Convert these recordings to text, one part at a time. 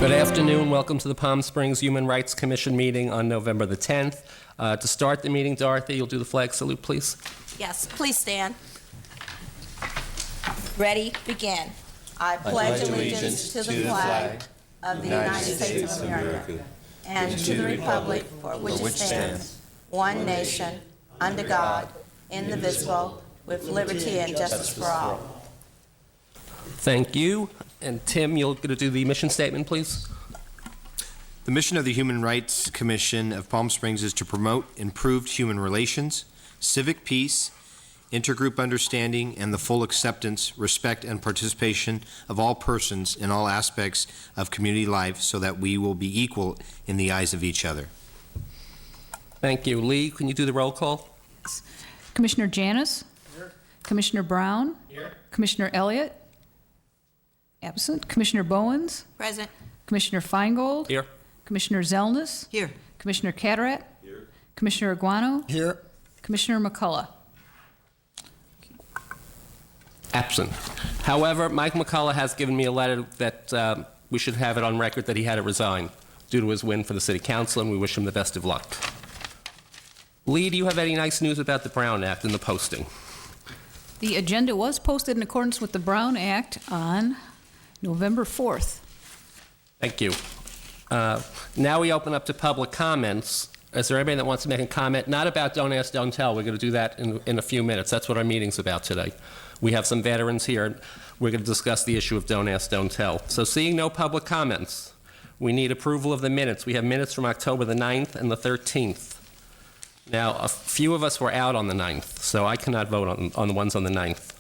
Good afternoon. Welcome to the Palm Springs Human Rights Commission meeting on November the 10th. To start the meeting, Dorothy, you'll do the flag salute, please. Yes, please stand. Ready, begin. I pledge allegiance to the flag of the United States of America and to the republic for which it stands, one nation, under God, indivisible, with liberty and justice for all. Thank you. And Tim, you're going to do the mission statement, please. The mission of the Human Rights Commission of Palm Springs is to promote improved human relations, civic peace, intergroup understanding, and the full acceptance, respect, and participation of all persons in all aspects of community life so that we will be equal in the eyes of each other. Thank you. Lee, can you do the roll call? Commissioner Janis? Here. Commissioner Brown? Here. Commissioner Elliott? Absent. Commissioner Bowens? Present. Commissioner Feingold? Here. Commissioner Zellness? Here. Commissioner Catarat? Here. Commissioner Aguano? Here. Commissioner McCullough? Absent. However, Mike McCullough has given me a letter that we should have it on record that he had to resign due to his win for the City Council, and we wish him the best of luck. Lee, do you have any nice news about the Brown Act and the posting? The agenda was posted in accordance with the Brown Act on November 4th. Thank you. Now we open up to public comments. Is there anybody that wants to make a comment? Not about Don't Ask, Don't Tell. We're going to do that in a few minutes. That's what our meeting's about today. We have some veterans here. We're going to discuss the issue of Don't Ask, Don't Tell. So seeing no public comments, we need approval of the minutes. We have minutes from October the 9th and the 13th. Now, a few of us were out on the 9th, so I cannot vote on the ones on the 9th.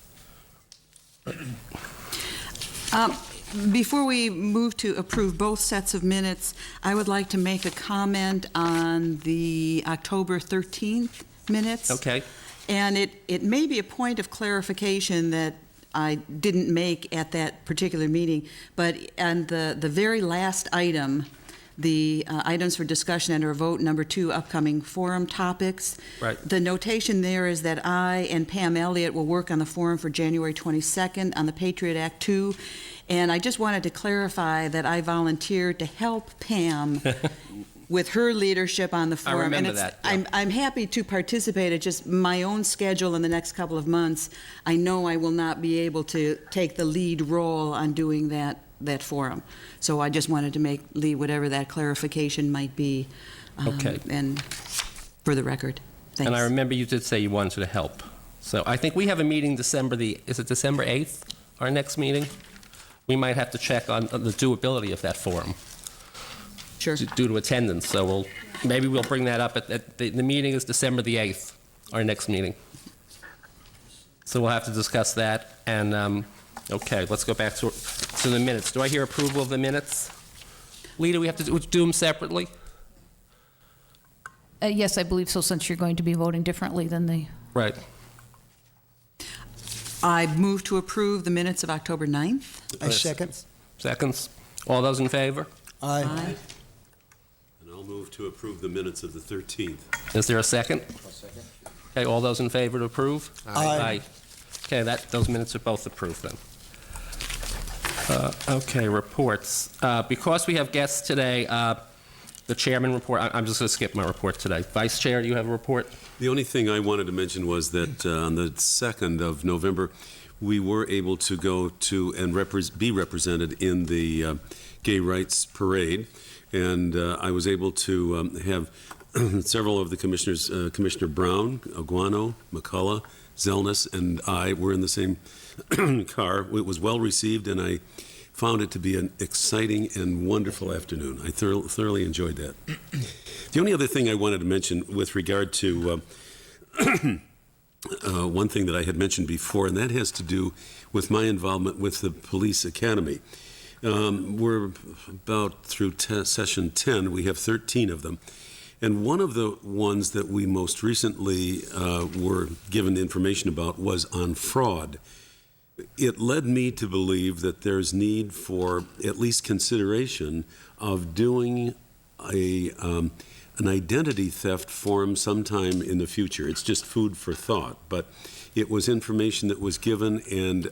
Before we move to approve both sets of minutes, I would like to make a comment on the October 13th minutes. Okay. And it may be a point of clarification that I didn't make at that particular meeting, but on the very last item, the items for discussion and or vote, number 2, upcoming forum topics. Right. The notation there is that I and Pam Elliott will work on the forum for January 22nd on the Patriot Act 2. And I just wanted to clarify that I volunteered to help Pam with her leadership on the forum. I remember and that. Yeah. I'm happy to participate. It's just my own schedule in the next couple of months. I know I will not be able to take the lead role on doing that forum. So I just wanted to make Lee whatever that clarification might be. Okay. And for the record, thanks. And I remember you did say you wanted to help. So I think we have a meeting is it December 8th, our next meeting? We might have to check on the doability of that forum. Sure. Due to attendance. So maybe we'll bring that up at the meeting is December the 8th, our next meeting. So we'll have to discuss that. And okay, let's go back to the minutes. Do I hear approval of the minutes? Lee, do we have to do them separately? Yes, I believe so, since you're going to be voting differently than the... Right. I move to approve the minutes of October 9th. I second. Seconds. All those in favor? Aye. And I'll move to approve the minutes of the 13th. Is there a second? Okay, all those in favor to approve? Aye. Okay, those minutes are both approved then. Okay, reports. Because we have guests today, the chairman report, I'm just going to skip my report today. Vice Chair, do you have a report? The only thing I wanted to mention was that on the 2nd of November, we were able to go to and be represented in the Gay Rights Parade. And I was able to have several of the commissioners, Commissioner Brown, Aguano, McCullough, Zellness, and I were in the same car. It was well received, and I found it to be an exciting and wonderful afternoon. I thoroughly enjoyed that. The only other thing I wanted to mention with regard to one thing that I had mentioned before, and that has to do with my involvement with the Police Academy. We're about through session 10. We have 13 of them. And one of the ones that we most recently were given information about was on fraud. It led me to believe that there's need for at least consideration of doing an identity theft forum sometime in the future. It's just food for thought. But It was information that was given, and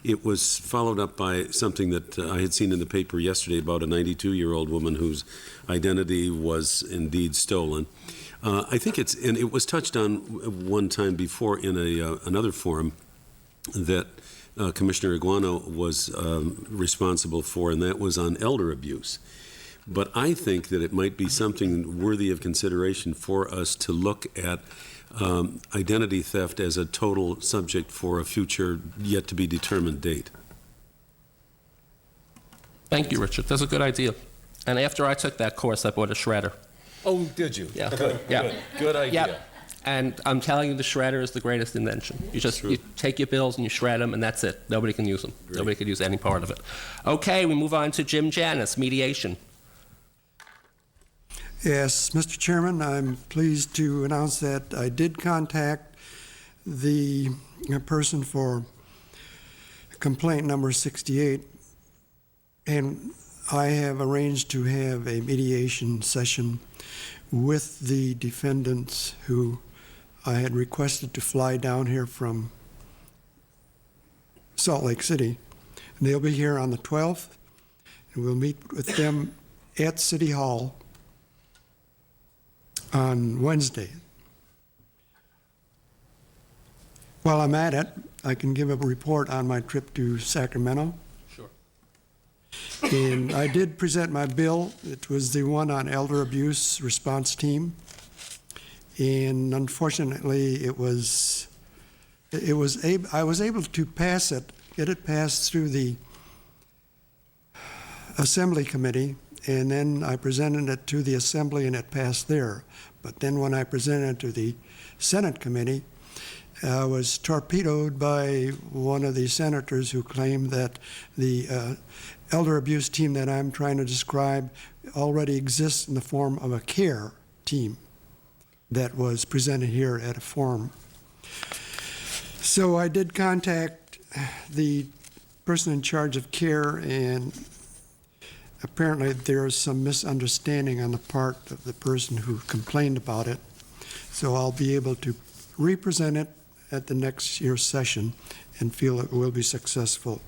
it was followed up by something that I had seen in the paper yesterday about a 92-year-old woman whose identity was indeed stolen. I think and it was touched on one time before in another forum that Commissioner Iguano was responsible for, and that was on elder abuse. But I think that it might be something worthy of consideration for us to look at identity theft as a total subject for a future yet-to-be-determined date. Thank you, Richard. That's a good idea. And after I took that course, I bought a shredder. Oh, did you? Yeah. Good, Yeah. good idea. Yep. And I'm telling you, the shredder is the greatest invention. You take your bills and you shred them, and that's it. Nobody can use them. Great. Nobody can use any part of it. Okay, we move on to Jim Janis, mediation. Yes, Mr. Chairman, I'm pleased to announce that I did contact the person for complaint number 68, and I have arranged to have a mediation session with the defendants who I had requested to fly down here from Salt Lake City. And they'll be here on the 12th, and we'll meet with them at City Hall on Wednesday. While I'm at it, I can give a report on my trip to Sacramento. Sure. And I did present my bill. It was the one on elder abuse response team. And unfortunately, I was able to pass it, get it passed through the Assembly Committee, and then I presented it to the Assembly and it passed there. But then when I presented it to the Senate Committee, I was torpedoed by one of the senators who claimed that the elder abuse team that I'm trying to describe already exists in the form of a CARE team that was presented here at a forum. So I did contact the person in charge of CARE, and apparently there is some misunderstanding on the part of the person who complained about it. So I'll be able to represent it at the next year's session and feel it will be successful.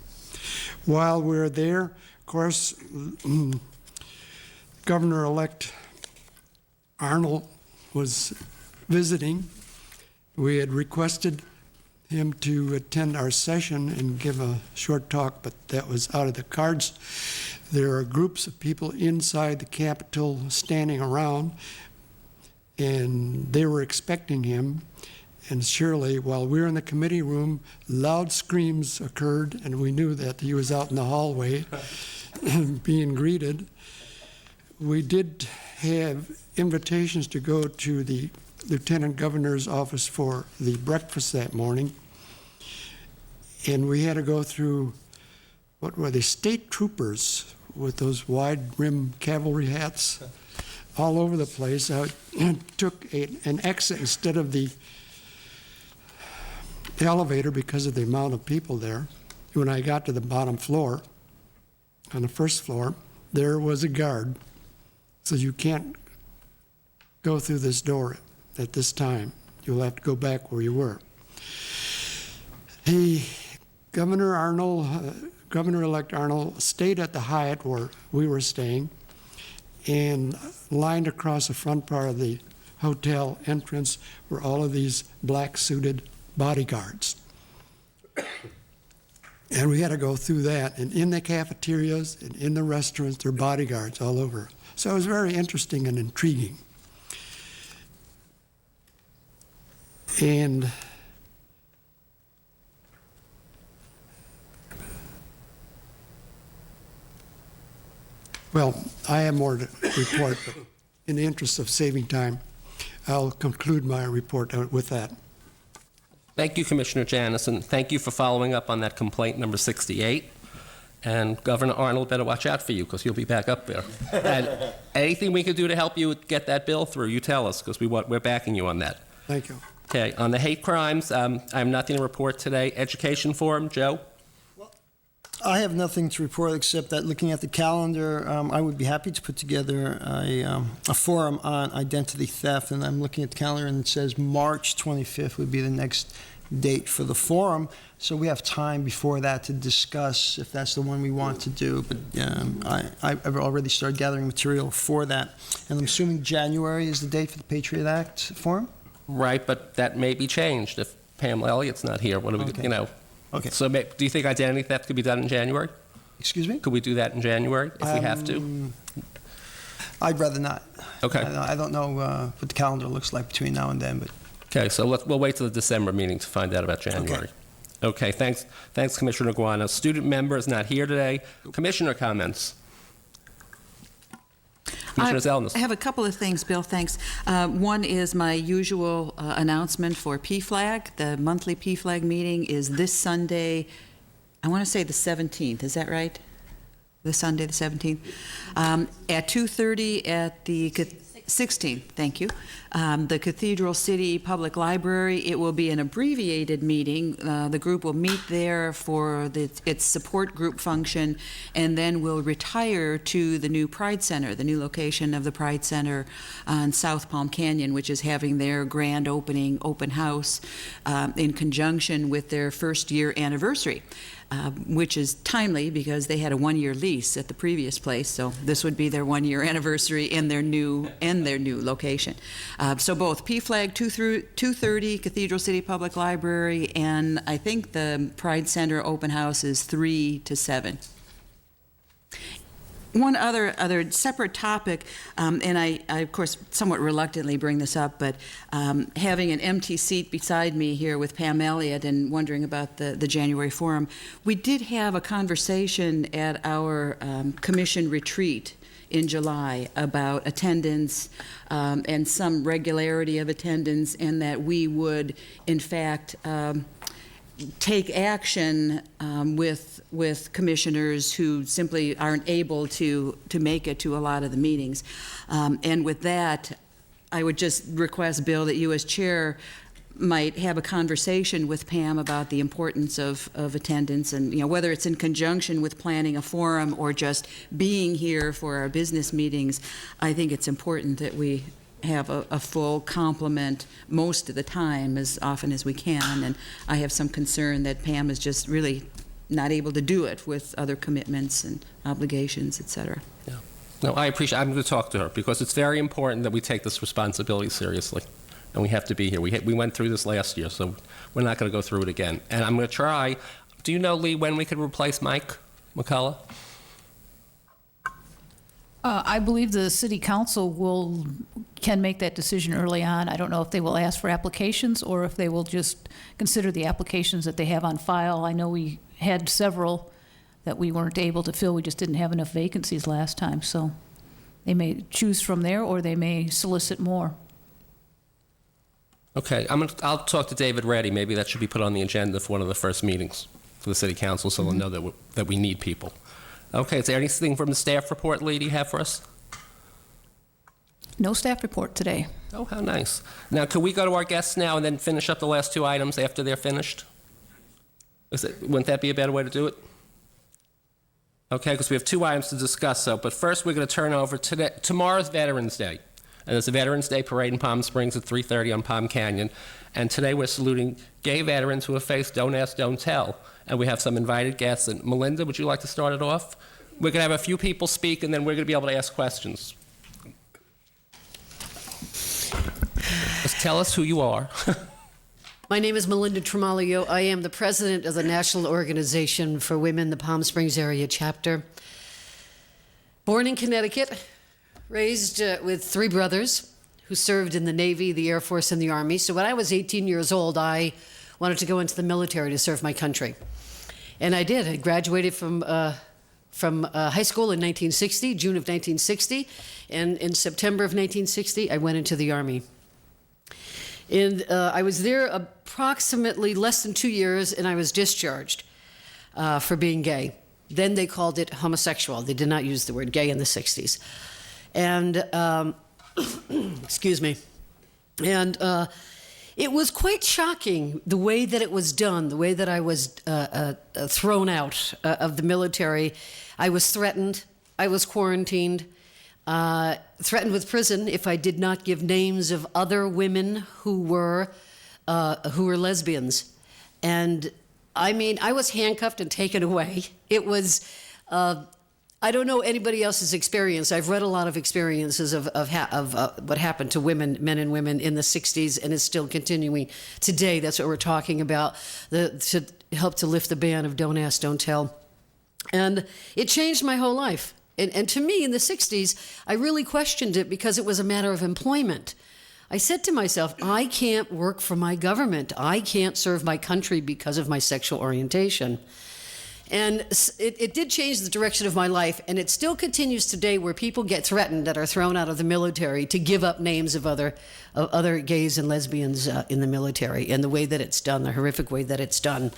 While we're there, of course, Governor-elect Arnold was visiting. We had requested him to attend our session and give a short talk, but that was out of the cards. There are groups of people inside the Capitol standing around, and they were expecting him. And surely, while we were in the committee room, loud screams occurred, and we knew that he was out in the hallway being greeted. We did have invitations to go to the Lieutenant Governor's office for the breakfast that morning, and we had to go through, what were they, state troopers with those wide-rim cavalry hats all over the place. I took an exit instead of the elevator because of the amount of people there. When I got to the bottom floor, on the first floor, there was a guard. So you can't go through this door at this time. You'll have to go back where you were. Governor-elect Arnold stayed at the Hyatt where we were staying, and lined across the front part of the hotel entrance were all of these black-suited bodyguards. And we had to go through that, and in the cafeterias and in the restaurants, there are bodyguards all over. So it was very interesting and intriguing. And well, I have more to report, but in the interest of saving time, I'll conclude my report with that. Thank you, Commissioner Janis, and thank you for following up on that complaint number 68. And Governor Arnold better watch out for you, because you'll be back up there. And anything we can do to help you get that bill through, you tell us, because we're backing you on that. Thank you. Okay, on the hate crimes, I have nothing to report today. Education Forum, Joe? I have nothing to report except that looking at the calendar, I would be happy to put together a forum on identity theft. And I'm looking at the calendar and it says March 25th would be the next date for the forum, so we have time before that to discuss if that's the one we want to do. But I've already started gathering material for that. And I'm assuming January is the date for the Patriot Act forum? Right, but that may be changed if Pam Elliott's not here. What do we, Okay. Okay. So do you think identity theft could be done in January? Excuse me? Could we do that in January if we have to? I'd rather not. Okay. I don't know what the calendar looks like between now and then, but Okay, so we'll wait till the December meeting to find out about January. Okay, thanks, Commissioner Guano. Student member is not here today. Commissioner comments. Commissioner Zellness. I have a couple of things, Bill, thanks. One is my usual announcement for PFLAG. The monthly PFLAG meeting is this Sunday, I want to say the 17th, is that right? This Sunday, the 17th? At 2:30 at the 16th, thank you. The Cathedral City Public Library. It will be an abbreviated meeting. The group will meet there for its support group function, and then will retire to the new Pride Center, the new location of the Pride Center on South Palm Canyon, which is having their grand opening open house in conjunction with their first year anniversary. Which is timely because they had a one-year lease at the previous place, so this would be their one-year anniversary in their new location. So both PFLAG 2:30, Cathedral City Public Library, and I think the Pride Center open house is 3 to 7. One other separate topic, and I, of course, somewhat reluctantly bring this up, but having an empty seat beside me here with Pam Elliott and wondering about the January forum, we did have a conversation at our commission retreat in July about attendance and some regularity of attendance, and that we would, in fact, take action with commissioners who simply aren't able to make it to a lot of the meetings. And with that, I would just request, Bill, that you as chair might have a conversation with Pam about the importance of attendance, and whether it's in conjunction with planning a forum or just being here for our business meetings. I think it's important that we have a full complement most of the time, as often as we can, and I have some concern that Pam is just really not able to do it with other commitments and obligations, et cetera. Yeah. No, I appreciate. I'm going to talk to her because it's very important that we take this responsibility seriously, and we have to be here. We went through this last year, so we're not going to go through it again. And I'm going to try. Do you know, Lee, when we could replace Mike McCullough? I believe the city council can make that decision early on. I don't know if they will ask for applications or if they will just consider the applications that they have on file. I know we had several that we weren't able to fill. We just didn't have enough vacancies last time. So they may choose from there or they may solicit more. Okay, I'll talk to David Reddy. Maybe that should be put on the agenda for one of the first meetings for the city council, so they'll know that we need people. Okay, is there anything from the staff report, Lee, do you have for us? No staff report today. Oh, how nice. Now, could we go to our guests now and then finish up the last two items after they're finished? Wouldn't that be a better way to do it? Okay, because we have two items to discuss, but first we're going to turn over to tomorrow's Veterans Day. And there's a Veterans Day parade in Palm Springs at 3:30 on Palm Canyon. And today we're saluting gay veterans who have faced Don't Ask, Don't Tell. And we have some invited guests. And Melinda, would you like to start it off? We're going to have a few people speak, and then we're going to be able to ask questions. Just tell us who you are. My name is Melinda Tremalio. I am the president of the National Organization for Women, the Palm Springs Area Chapter. Born in Connecticut, raised with three brothers who served in the Navy, the Air Force, and the Army. So when I was 18 years old, I wanted to go into the military to serve my country. And I did. I graduated from high school in 1960, June of 1960. And in September of 1960, I went into the Army. And I was there approximately less than 2 years, and I was discharged for being gay. Then they called it homosexual. They did not use the word gay in the 60s. And, excuse me. And it was quite shocking the way that it was done, the way that I was thrown out of the military. I was threatened. I was quarantined. Threatened with prison if I did not give names of other women who were lesbians. And I mean, I was handcuffed and taken away. It was, I don't know anybody else's experience. I've read a lot of experiences of what happened to women, men and women in the 60s, and is still continuing today. That's what we're talking about, to help to lift the ban of Don't Ask, Don't Tell. And it changed my whole life. And to me, in the 60s, I really questioned it because it was a matter of employment. I said to myself, I can't work for my government. I can't serve my country because of my sexual orientation. And it did change the direction of my life, and it still continues today, where people get threatened that are thrown out of the military to give up names of other gays and lesbians in the military, and the way that it's done, the horrific way that it's done.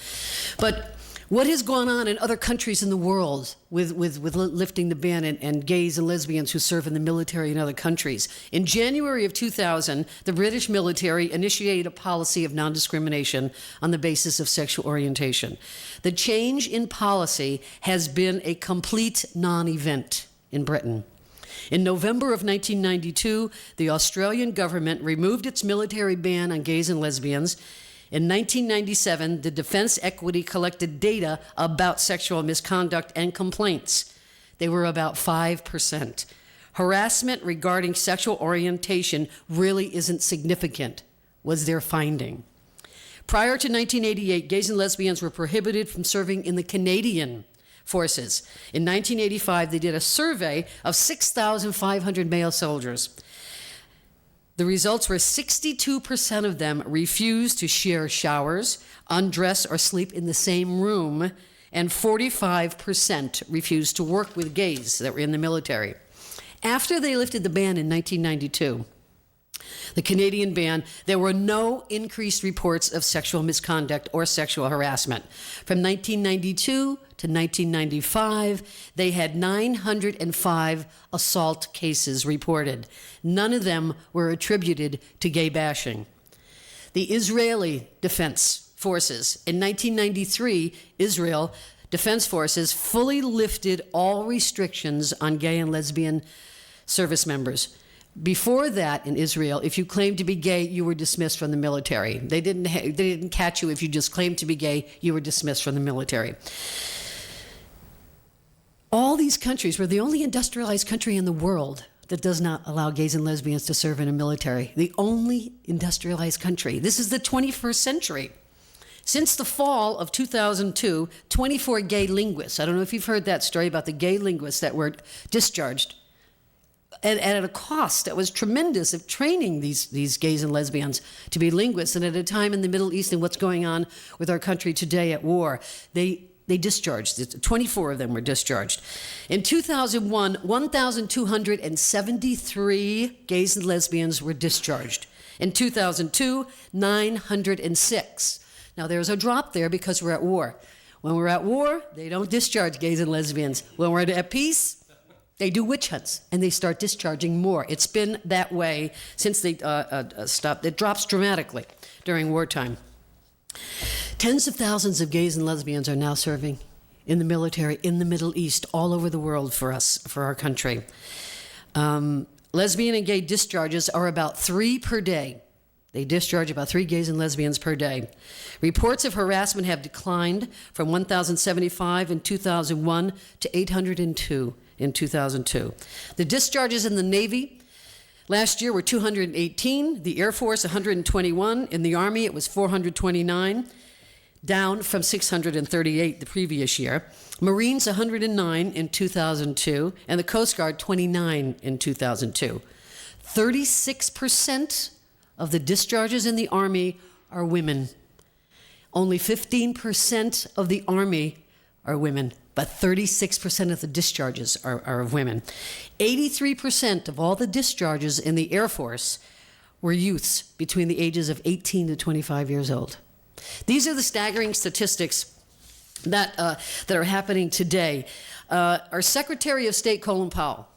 But what has gone on in other countries in the world with lifting the ban and gays and lesbians who serve in the military in other countries? In January of 2000, the British military initiated a policy of non-discrimination on the basis of sexual orientation. The change in policy has been a complete non-event in Britain. In November of 1992, the Australian government removed its military ban on gays and lesbians. In 1997, the Defense Equity collected data about sexual misconduct and complaints. They were about 5%. Harassment regarding sexual orientation really isn't significant, was their finding. Prior to 1988, gays and lesbians were prohibited from serving in the Canadian forces. In 1985, they did a survey of 6,500 male soldiers. The results were 62% of them refused to share showers, undress, or sleep in the same room, and 45% refused to work with gays that were in the military. After they lifted the ban in 1992, the Canadian ban, there were no increased reports of sexual misconduct or sexual harassment. From 1992 to 1995, they had 905 assault cases reported. None of them were attributed to gay bashing. The Israeli Defense Forces, in 1993, Israel Defense Forces fully lifted all restrictions on gay and lesbian service members. Before that, in Israel, if you claimed to be gay, you were dismissed from the military. They didn't catch you if you just claimed to be gay. You were dismissed from the military. All these countries were the only industrialized country in the world that does not allow gays and lesbians to serve in a military. The only industrialized country. This is the 21st century. Since the fall of 2002, 24 gay linguists, I don't know if you've heard that story about the gay linguists that were discharged, and at a cost that was tremendous, of training these gays and lesbians to be linguists. And at a time in the Middle East and what's going on with our country today at war, they discharged. 24 of them were discharged. In 2001, 1,273 gays and lesbians were discharged. In 2002, 906. Now there's a drop there because we're at war. When we're at war, they don't discharge gays and lesbians. When we're at peace, they do witch hunts, and they start discharging more. It's been that way since they stopped. It drops dramatically during wartime. Tens of thousands of gays and lesbians are now serving in the military in the Middle East, all over the world for us, for our country. Lesbian and gay discharges are about 3 per day. They discharge about 3 gays and lesbians per day. Reports of harassment have declined from 1,075 in 2001 to 802 in 2002. The discharges in the Navy last year were 218, the Air Force 121, in the Army it was 429, down from 638 the previous year. Marines 109 in 2002, and the Coast Guard 29 in 2002. 36% of the discharges in the Army are women. Only 15% of the Army are women, but 36% of the discharges are of women. 83% of all the discharges in the Air Force were youths between the ages of 18 to 25 years old. These are the staggering statistics that are happening today. Our Secretary of State, Colin Powell,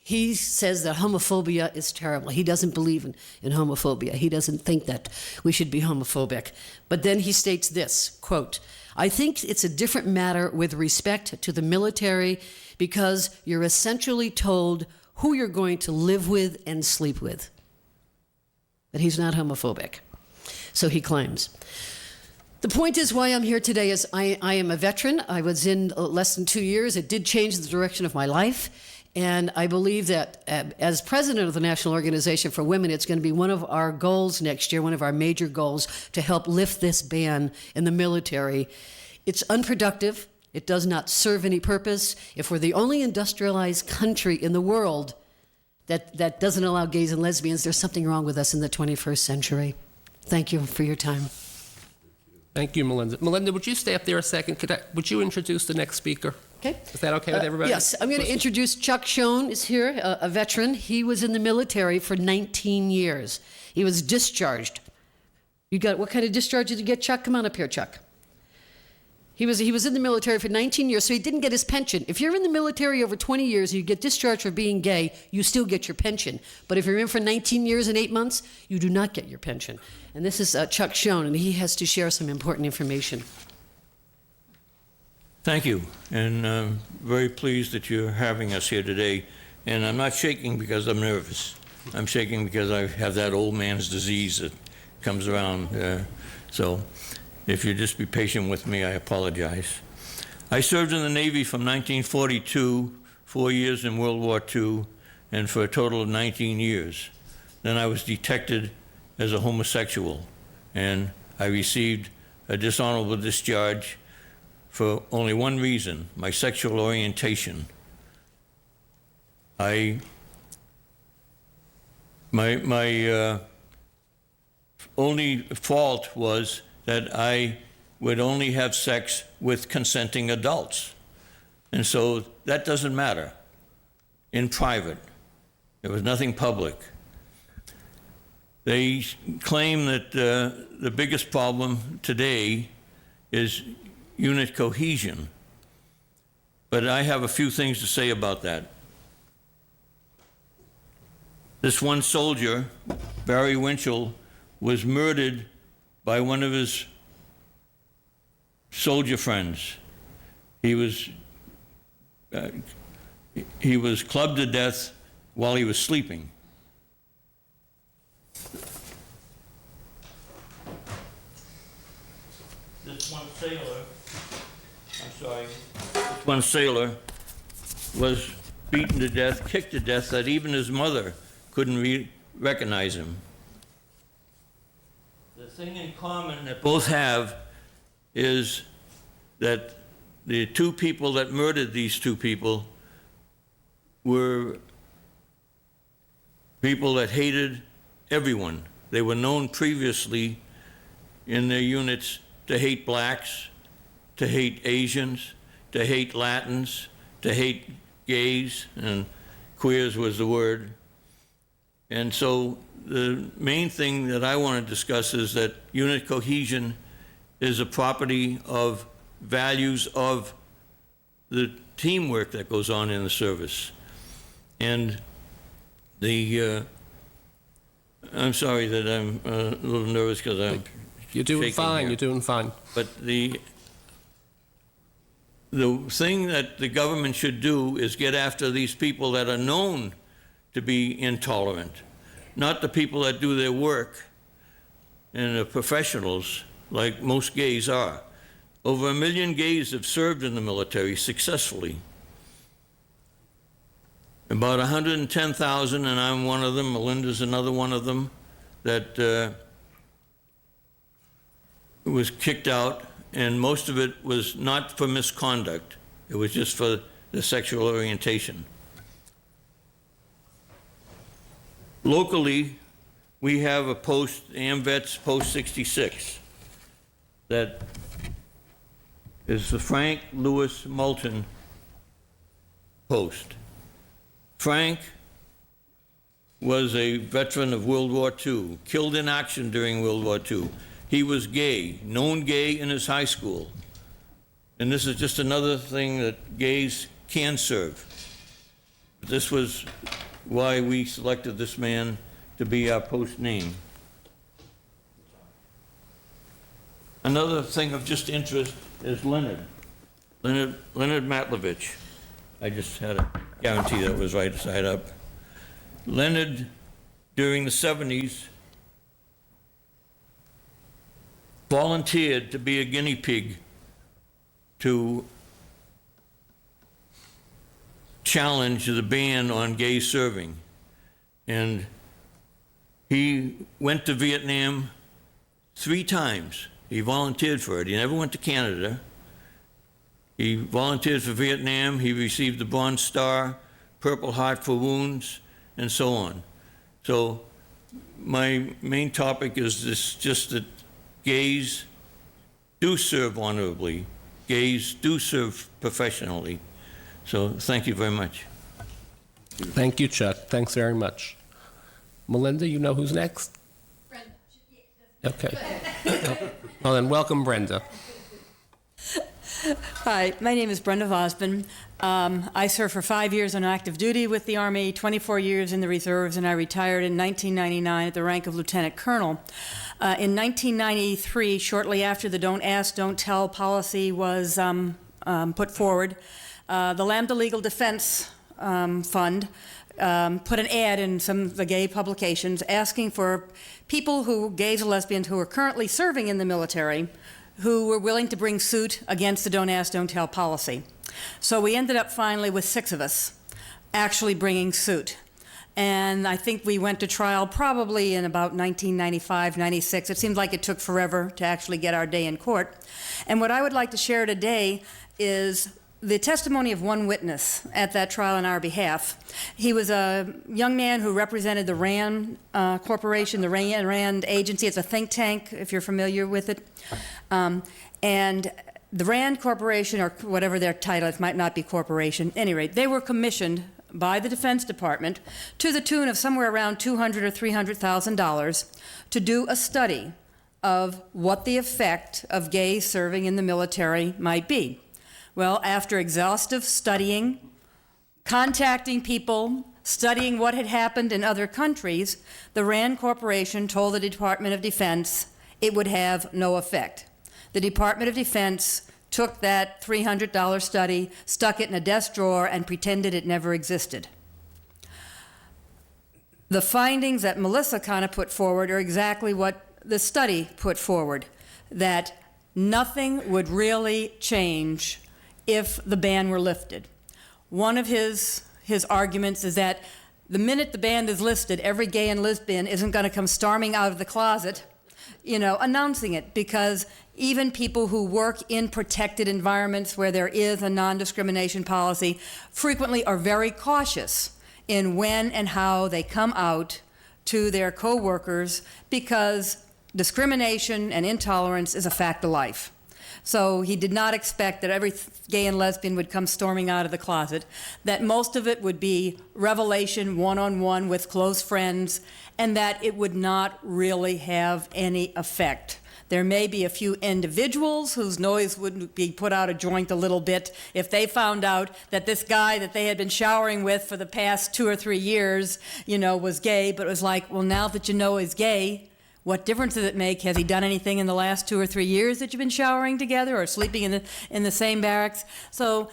he says that homophobia is terrible. He doesn't believe in homophobia. He doesn't think that we should be homophobic. But then he states this, quote, "I think it's a different matter with respect to the military because you're essentially told who you're going to live with and sleep with." But he's not homophobic, so he claims. The point is why I'm here today is I am a veteran. I was in less than 2 years. It did change the direction of my life. And I believe that as president of the National Organization for Women, it's going to be one of our goals next year, one of our major goals, to help lift this ban in the military. It's unproductive. It does not serve any purpose. If we're the only industrialized country in the world that doesn't allow gays and lesbians, there's something wrong with us in the 21st century. Thank you for your time. Thank you, Melinda. Melinda, would you stay up there a second? Would you introduce the next speaker? Okay. Is that okay with everybody? Yes, I'm going to introduce Chuck Schoen is here, a veteran. He was in the military for 19 years. He was discharged. What kind of discharge did you get, Chuck? Come on up here, Chuck. He was in the military for 19 years, so he didn't get his pension. If you're in the military over 20 years and you get discharged for being gay, you still get your pension. But if you're in for 19 years and 8 months, you do not get your pension. And this is Chuck Schoen, and he has to share some important information. Thank you, and very pleased that you're having us here today. And I'm not shaking because I'm nervous. I'm shaking because I have that old man's disease that comes around. So if you just be patient with me, I apologize. I served in the Navy from 1942, 4 years in World War II, and for a total of 19 years. Then I was detected as a homosexual, and I received a dishonorable discharge for only one reason: my sexual orientation. My only fault was that I would only have sex with consenting adults. And so that doesn't matter. In private, there was nothing public. They claim that the biggest problem today is unit cohesion. But I have a few things to say about that. This one soldier, Barry Winchell, was murdered by one of his soldier friends. He was clubbed to death while he was sleeping. This one sailor was beaten to death, kicked to death, that even his mother couldn't recognize him. The thing in common that both have is that the two people that murdered these two people were people that hated everyone. They were known previously in their units to hate blacks, to hate Asians, to hate Latins, to hate gays, and queers was the word. And so the main thing that I want to discuss is that unit cohesion is a property of values of the teamwork that goes on in the service. And I'm sorry that I'm a little nervous because I'm You're doing fine. Here. You're doing fine. But the thing that the government should do is get after these people that are known to be intolerant, not the people that do their work and the professionals like most gays are. Over 1 million gays have served in the military successfully. About 110,000, and I'm one of them, Melinda's another one of them, that was kicked out, and most of it was not for misconduct. It was just for the sexual orientation. Locally, we have a post, AMVETS Post 66, that is the Frank Lewis Moulton post. Frank was a veteran of World War II, killed in action during World War II. He was gay, known gay in his high school. And this is just another thing that gays can serve. This was why we selected this man to be our post name. Another thing of just interest is Leonard Matlovich. I just had a guarantee that was right side up. Leonard, during the 70s, volunteered to be a guinea pig to challenge the ban on gay serving. And he went to Vietnam 3 times. He volunteered for it. He never went to Canada. He volunteered for Vietnam. He received the Bronze Star, Purple Heart for wounds, and so on. So my main topic is this, just that gays do serve honorably. Gays do serve professionally. So thank you very much. Thank you, Chuck. Thanks very much. Melinda, you know who's next? Brenda. Okay. Well, then welcome, Brenda. Hi, my name is Brenda Vosman. I served for 5 years on active duty with the Army, 24 years in the reserves, and I retired in 1999 at the rank of lieutenant colonel. In 1993, shortly after the Don't Ask, Don't Tell policy was put forward, the Lambda Legal Defense Fund put an ad in some of the gay publications asking for people gays and lesbians who are currently serving in the military who were willing to bring suit against the Don't Ask, Don't Tell policy. So we ended up finally with 6 of us actually bringing suit. And I think we went to trial probably in about 1995, 96. It seemed like it took forever to actually get our day in court. And what I would like to share today is the testimony of one witness at that trial on our behalf. He was a young man who represented the RAND Corporation, the RAND agency. It's a think tank, if you're familiar with it. And the RAND Corporation, or whatever their title, it might not be corporation. At any rate, they were commissioned by the Defense Department to the tune of somewhere around $200,000 or $300,000 to do a study of what the effect of gays serving in the military might be. Well, after exhaustive studying, contacting people, studying what had happened in other countries, the RAND Corporation told the Department of Defense it would have no effect. The Department of Defense took that $300 study, stuck it in a desk drawer, and pretended it never existed. The findings that Melissa kind of put forward are exactly what the study put forward, that nothing would really change if the ban were lifted. One of his arguments is that the minute the ban is lifted, every gay and lesbian isn't going to come storming out of the closet, announcing it, because even people who work in protected environments where there is a non-discrimination policy frequently are very cautious in when and how they come out to their co-workers, because discrimination and intolerance is a fact of life. So he did not expect that every gay and lesbian would come storming out of the closet, that most of it would be revelation one-on-one with close friends, and that it would not really have any effect. There may be a few individuals whose noise would be put out of joint a little bit if they found out that this guy that they had been showering with for the past 2 or 3 years, was gay, but it was like, well, now that you know he's gay, what difference does it make? Has he done anything in the last 2 or 3 years that you've been showering together or sleeping in the same barracks? So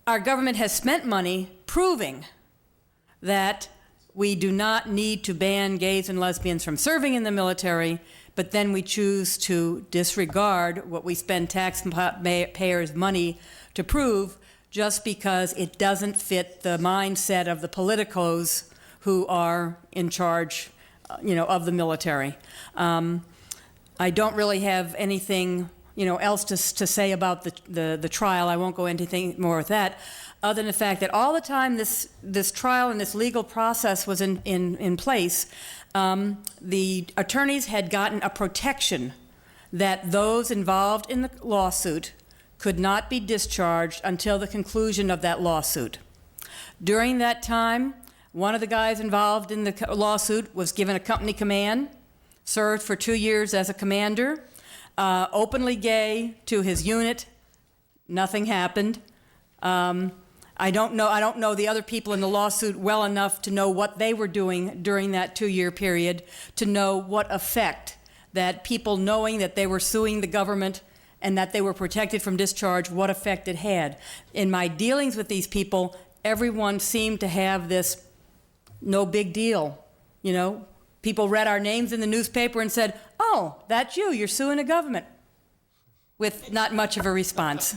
our government has spent money proving that we do not need to ban gays and lesbians from serving in the military, but then we choose to disregard what we spend taxpayers' money to prove just because it doesn't fit the mindset of the politicos who are in charge of the military. I don't really have anything, else to say about the trial. I won't go into anything more with that, other than the fact that all the time this trial and this legal process was in place, the attorneys had gotten a protection that those involved in the lawsuit could not be discharged until the conclusion of that lawsuit. During that time, one of the guys involved in the lawsuit was given a company command, served for 2 years as a commander, openly gay to his unit. Nothing happened. I don't know the other people in the lawsuit well enough to know what they were doing during that 2-year period to know what effect that people knowing that they were suing the government and that they were protected from discharge, what effect it had. In my dealings with these people, everyone seemed to have this no big deal. People read our names in the newspaper and said, oh, that's you, you're suing the government. with not much of a response.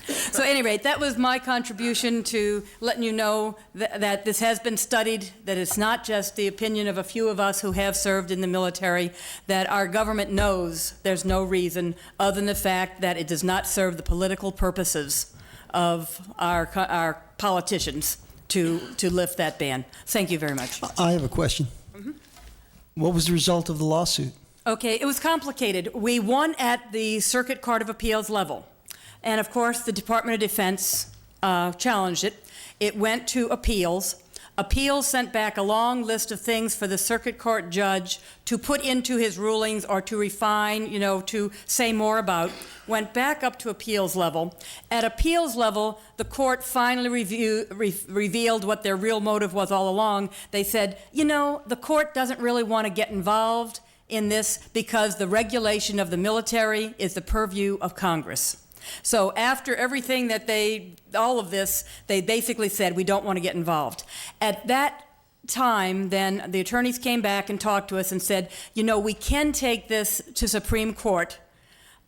So at any rate, that was my contribution to letting you know that this has been studied, that it's not just the opinion of a few of us who have served in the military, that our government knows there's no reason other than the fact that it does not serve the political purposes of our politicians to lift that ban. Thank you very much. I have a question. What was the result of the lawsuit? Okay, it was complicated. We won at the Circuit Court of Appeals level. And of course, the Department of Defense challenged it. It went to appeals. Appeals sent back a long list of things for the circuit court judge to put into his rulings or to refine, to say more about. Went back up to appeals level. At appeals level, the court finally revealed what their real motive was all along. They said, the court doesn't really want to get involved in this because the regulation of the military is the purview of Congress. So after everything all of this, they basically said, we don't want to get involved. At that time, then, the attorneys came back and talked to us and said, we can take this to Supreme Court.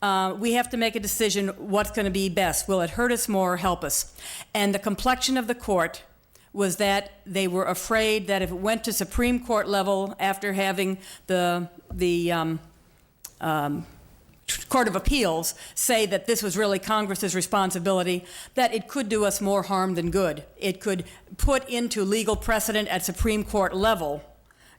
We have to make a decision what's going to be best. Will it hurt us more or help us? And the complexion of the court was that they were afraid that if it went to Supreme Court level after having the Court of Appeals say that this was really Congress's responsibility, that it could do us more harm than good. It could put into legal precedent at Supreme Court level,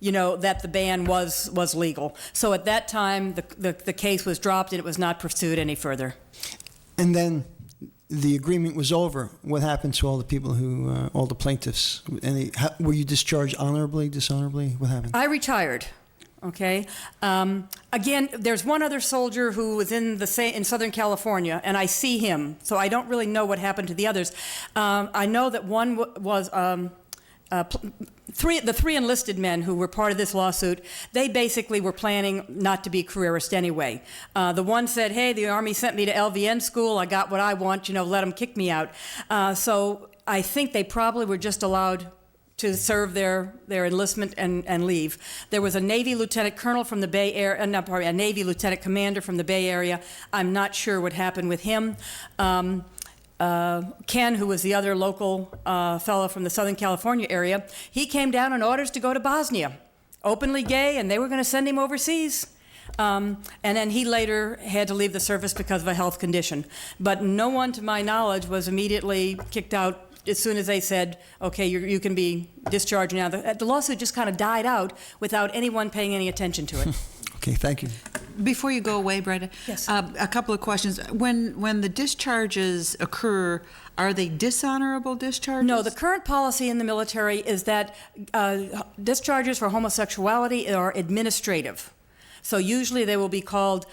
that the ban was legal. So at that time, the case was dropped and it was not pursued any further. And then the agreement was over. What happened to all the people all the plaintiffs? Were you discharged honorably, dishonorably? What happened? I retired. Okay. Again, there's one other soldier who was in Southern California, and I see him, so I don't really know what happened to the others. I know that one was the three enlisted men who were part of this lawsuit. They basically were planning not to be careerists anyway. The one said, "Hey, the Army sent me to LVN school. I got what I want. Let them kick me out." So I think they probably were just allowed to serve their enlistment and leave. There was a Navy lieutenant colonel from the Bay Area, a Navy lieutenant commander from the Bay Area. I'm not sure what happened with him. Ken, who was the other local fellow from the Southern California area, he came down on orders to go to Bosnia, openly gay, and they were going to send him overseas. And then he later had to leave the service because of a health condition. But no one, to my knowledge, was immediately kicked out as soon as they said, okay, you can be discharged now. The lawsuit just kind of died out without anyone paying any attention to it. Okay, thank you. Before you go away, Brenda, Yes. A couple of questions. When the discharges occur, are they dishonorable discharges? No, the current policy in the military is that discharges for homosexuality are administrative. So usually they will be called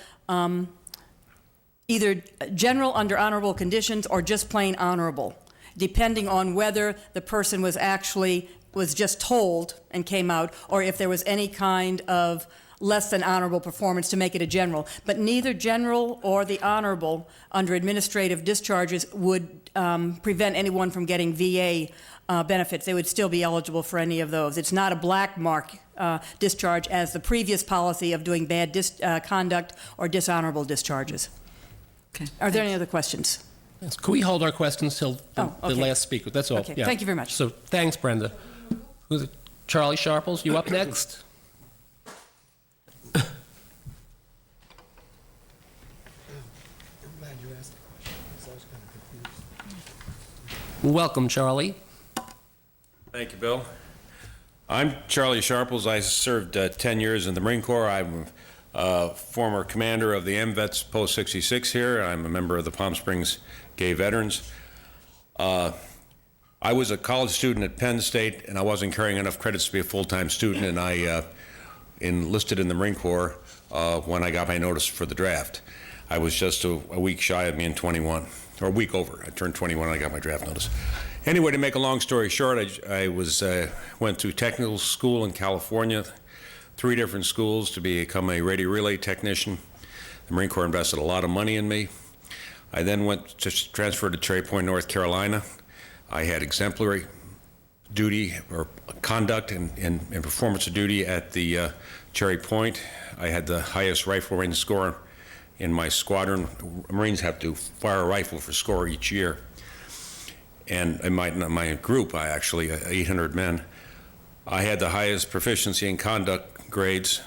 either general under honorable conditions or just plain honorable, depending on whether the person was just told and came out, or if there was any kind of less than honorable performance to make it a general. But neither general or the honorable under administrative discharges would prevent anyone from getting VA benefits. They would still be eligible for any of those. It's not a black mark discharge as the previous policy of doing bad conduct or dishonorable discharges. Okay. Are there any other questions? Yes. Could we hold our questions till the okay. last speaker? That's all. Okay, thank you very much. So thanks, Brenda. Who's it? Charlie Sharples, you up next? Welcome, Charlie. Thank you, Bill. I'm Charlie Sharples. I served 10 years in the Marine Corps. I'm former commander of the MVets Post 66 here. I'm a member of the Palm Springs Gay Veterans. I was a college student at Penn State, and I wasn't carrying enough credits to be a full-time student, and I enlisted in the Marine Corps when I got my notice for the draft. I was just a week shy of being 21, or a week over. I turned 21 when I got my draft notice. Anyway, to make a long story short, I went to technical school in California, 3 different schools to become a radio relay technician. The Marine Corps invested a lot of money in me. I then transferred to Cherry Point, North Carolina. I had exemplary duty or conduct and performance of duty at the Cherry Point. I had the highest rifle range score In my squadron, Marines have to fire a rifle for score each year. And in my group, 800 men, I had the highest proficiency in conduct grades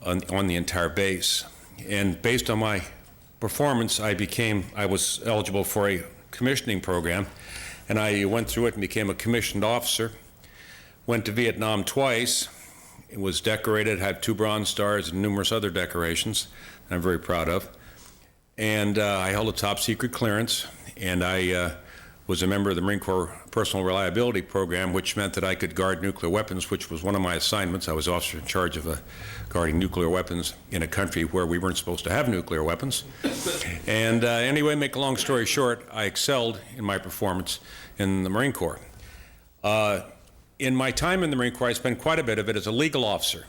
on the entire base. And based on my performance, I was eligible for a commissioning program, and I went through it and became a commissioned officer. Went to Vietnam twice. It was decorated, had 2 Bronze Stars and numerous other decorations that I'm very proud of. And I held a top secret clearance, and I was a member of the Marine Corps Personal Reliability Program, which meant that I could guard nuclear weapons, which was one of my assignments. I was officer in charge of guarding nuclear weapons in a country where we weren't supposed to have nuclear weapons. And anyway, make a long story short, I excelled in my performance in the Marine Corps. In my time in the Marine Corps, I spent quite a bit of it as a legal officer.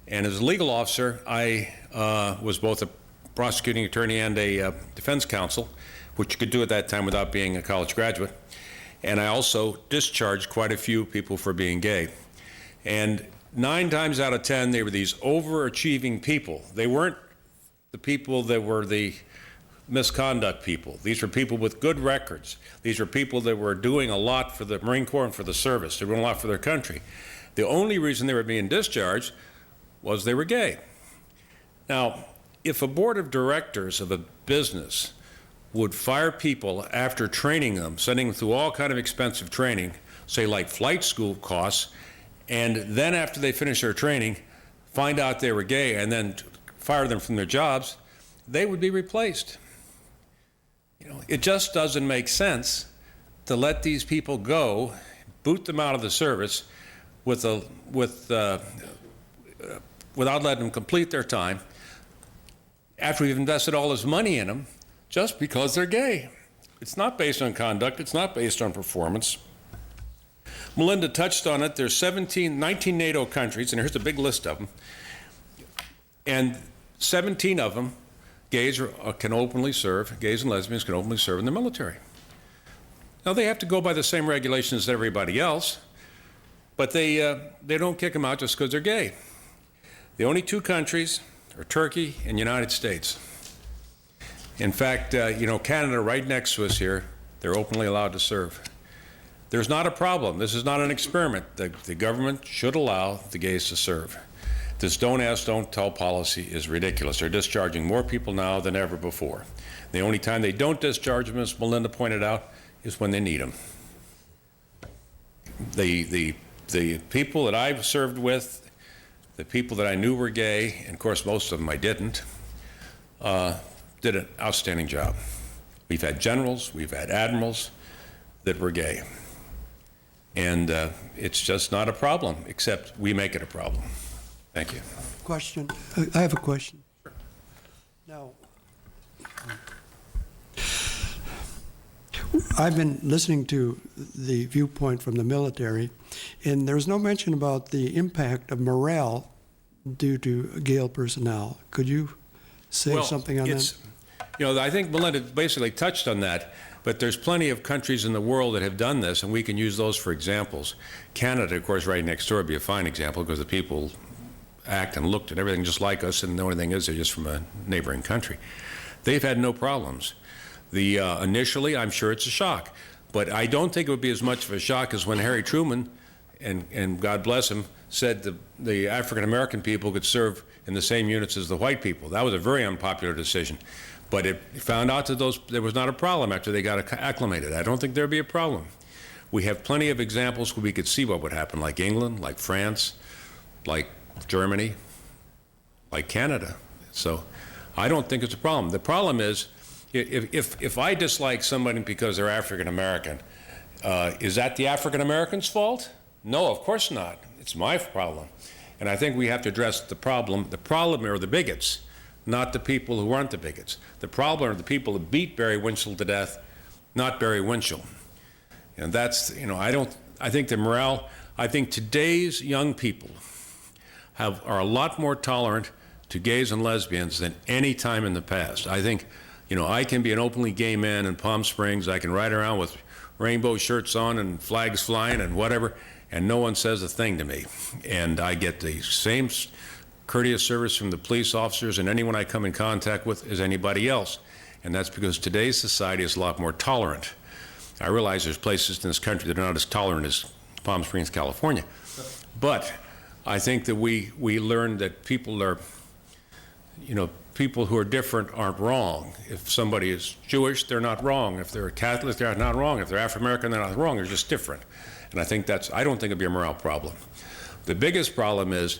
And as a legal officer, I was both a prosecuting attorney and a defense counsel, which you could do at that time without being a college graduate. And I also discharged quite a few people for being gay. And 9 times out of 10, they were these overachieving people. They weren't the people that were the misconduct people. These were people with good records. These were people that were doing a lot for the Marine Corps and for the service. They were doing a lot for their country. The only reason they were being discharged was they were gay. Now, if a board of directors of a business would fire people after training them, sending them through all kind of expensive training, say like flight school costs, and then after they finish their training, find out they were gay and then fire them from their jobs, they would be replaced. You know, it just doesn't make sense to let these people go, boot them out of the service without letting them complete their time after we've invested all this money in them, just because they're gay. It's not based on conduct. It's not based on performance. Melinda touched on it. There's 19 NATO countries, and here's a big list of them. And 17 of them, gays can openly serve, gays and lesbians can openly serve in the military. Now, they have to go by the same regulations as everybody else, but they don't kick them out just because they're gay. The only 2 countries are Turkey and United States. In fact, Canada right next to us here, they're openly allowed to serve. There's not a problem. This is not an experiment. The government should allow the gays to serve. This don't ask, don't tell policy is ridiculous. They're discharging more people now than ever before. The only time they don't discharge them, as Melinda pointed out, is when they need them. The people that I've served with, the people that I knew were gay, and of course most of them I didn't, did an outstanding job. We've had generals, we've had admirals that were gay. And it's just not a problem, except we make it a problem. Thank you. Question. I have a question. Now, I've been listening to the viewpoint from the military, and there's no mention about the impact of morale due to Gale personnel. Could you say something on that? I think Melinda basically touched on that, but there's plenty of countries in the world that have done this, and we can use those for examples. Canada, of course, right next door would be a fine example because the people act and looked at everything just like us, and the only thing is they're just from a neighboring country. They've had no problems. Initially, I'm sure it's a shock, but I don't think it would be as much of a shock as when Harry Truman, and God bless him, said the African-American people could serve in the same units as the white people. That was a very unpopular decision. But it found out that there was not a problem after they got acclimated. I don't think there'd be a problem. We have plenty of examples where we could see what would happen, like England, like France, like Germany, like Canada. So I don't think it's a problem. The problem is, if I dislike somebody because they're African American, is that the African American's fault? No, of course not. It's my problem. And I think we have to address the problem. The problem are the bigots, not the people who aren't the bigots. The problem are the people who beat Barry Winchell to death, not Barry Winchell. And that's, I think the morale, I think today's young people are a lot more tolerant to gays and lesbians than any time in the past. I think, I can be an openly gay man in Palm Springs. I can ride around with rainbow shirts on and flags flying and whatever, and no one says a thing to me. And I get the same courteous service from the police officers and anyone I come in contact with as anybody else. And that's because today's society is a lot more tolerant. I realize there's places in this country that are not as tolerant as Palm Springs, California. But I think that we learned that people are, people who are different aren't wrong. If somebody is Jewish, they're not wrong. If they're Catholic, they're not wrong. If they're African-American, they're not wrong. They're just different. And I don't think it'd be a morale problem. The biggest problem is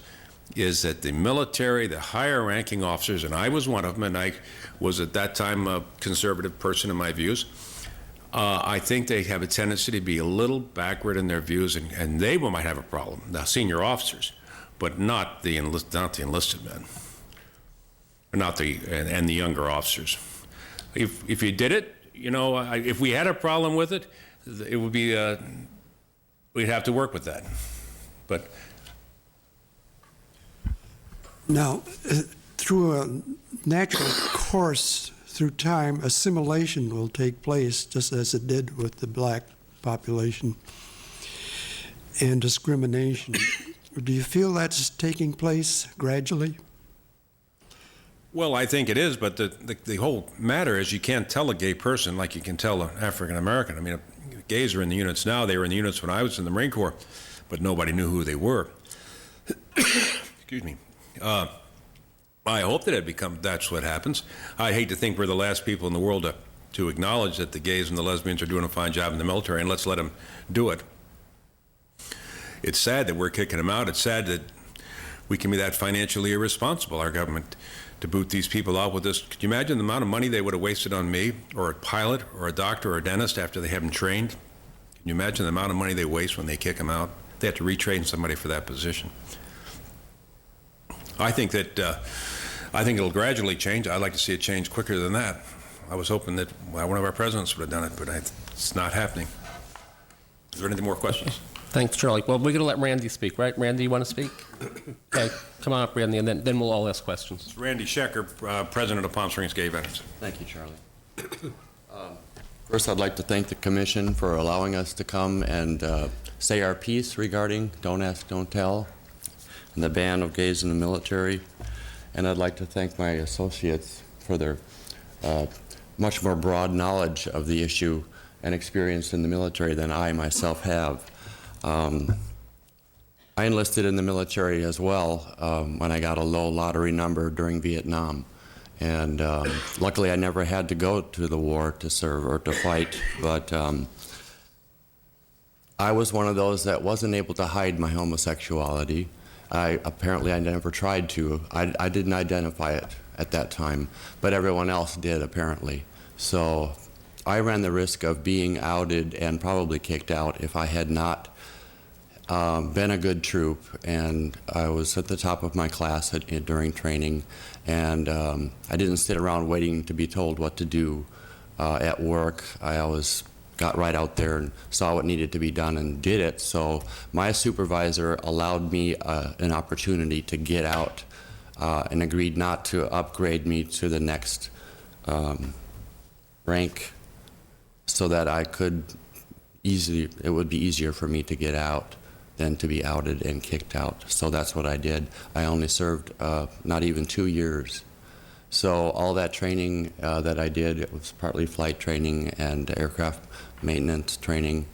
that the military, the higher-ranking officers, and I was one of them, and I was at that time a conservative person in my views, I think they have a tendency to be a little backward in their views, and they might have a problem, the senior officers, but not the enlisted men, or and the younger officers. If you did it, if we had a problem with it, it would be we'd have to work with that. But Now, through a natural course, through time, assimilation will take place, just as it did with the black population, and discrimination. Do you feel that's taking place gradually? Well, I think it is, but the whole matter is you can't tell a gay person like you can tell an African American. I mean, gays are in the units now. They were in the units when I was in the Marine Corps, but nobody knew who they were. Excuse me. I hope that that's what happens. I hate to think we're the last people in the world to acknowledge that the gays and the lesbians are doing a fine job in the military, and let's let them do it. It's sad that we're kicking them out. It's sad that we can be that financially irresponsible, our government, to boot these people out with this. Could you imagine the amount of money they would have wasted on me, or a pilot, or a doctor, or a dentist after they have them trained? Can you imagine the amount of money they waste when they kick them out? They have to retrain somebody for that position. I think it'll gradually change. I'd like to see it change quicker than that. I was hoping that one of our presidents would have done it, but it's not happening. Is there any more questions? Thanks, Charlie. Well, we're going to let Randy speak, right? Randy, you want to speak? Okay, come on up, Randy, and then we'll all ask questions. Randy Schecker, president of Palm Springs Gay Veterans. Thank you, Charlie. First, I'd like to thank the commission for allowing us to come and say our piece regarding Don't Ask, Don't Tell and the ban of gays in the military. And I'd like to thank my associates for their much more broad knowledge of the issue and experience in the military than I myself have. I enlisted in the military as well when I got a low lottery number during Vietnam. And luckily I never had to go to the war to serve or to fight, but I was one of those that wasn't able to hide my homosexuality. Apparently I never tried to. I didn't identify it at that time, but everyone else did apparently. So I ran the risk of being outed and probably kicked out if I had not been a good troop, and I was at the top of my class during training, and I didn't sit around waiting to be told what to do at work. I always got right out there and saw what needed to be done and did it. So my supervisor allowed me an opportunity to get out and agreed not to upgrade me to the next rank so that it would be easier for me to get out than to be outed and kicked out. So that's what I did. I only served not even 2 years. So all that training that I did, it was partly flight training and aircraft maintenance training.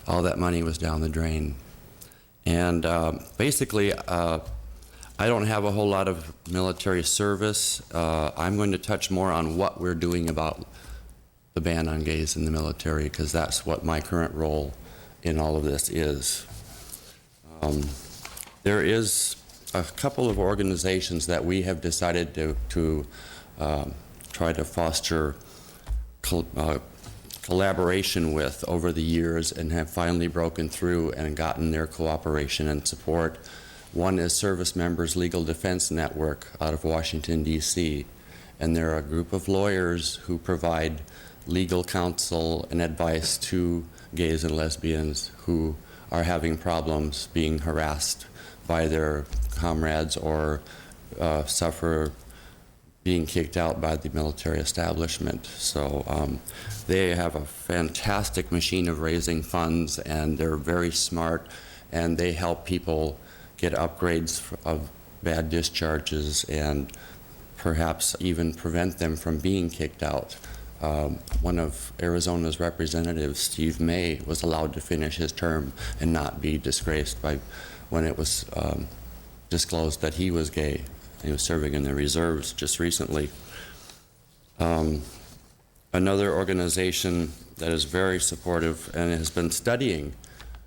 All that money was down the drain. And basically, I don't have a whole lot of military service. I'm going to touch more on what we're doing about the ban on gays in the military, because that's what my current role in all of this is. There is a couple of organizations that we have decided to try to foster collaboration with over the years and have finally broken through and gotten their cooperation and support. One is Service Members Legal Defense Network out of Washington, D.C., and they're a group of lawyers who provide legal counsel and advice to gays and lesbians who are having problems being harassed by their comrades or suffer being kicked out by the military establishment. So they have a fantastic machine of raising funds, and they're very smart, and they help people get upgrades bad discharges and perhaps even prevent them from being kicked out. One of Arizona's representatives, Steve May, was allowed to finish his term and not be disgraced by when it was disclosed that he was gay. He was serving in the reserves just recently. Another organization that is very supportive and has been studying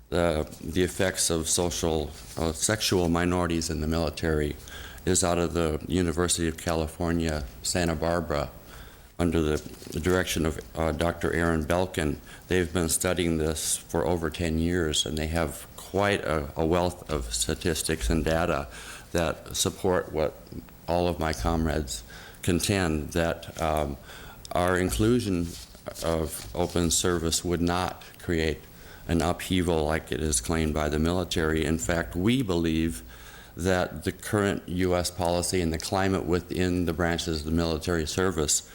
the effects of sexual minorities in the military is out of the University of California, Santa Barbara, under the direction of Dr. Aaron Belkin. They've been studying this for over 10 years, and they have quite a wealth of statistics and data that support what all of my comrades contend, that our inclusion of open service would not create an upheaval like it is claimed by the military. In fact, we believe that the current U.S. policy and the climate within the branches of the military service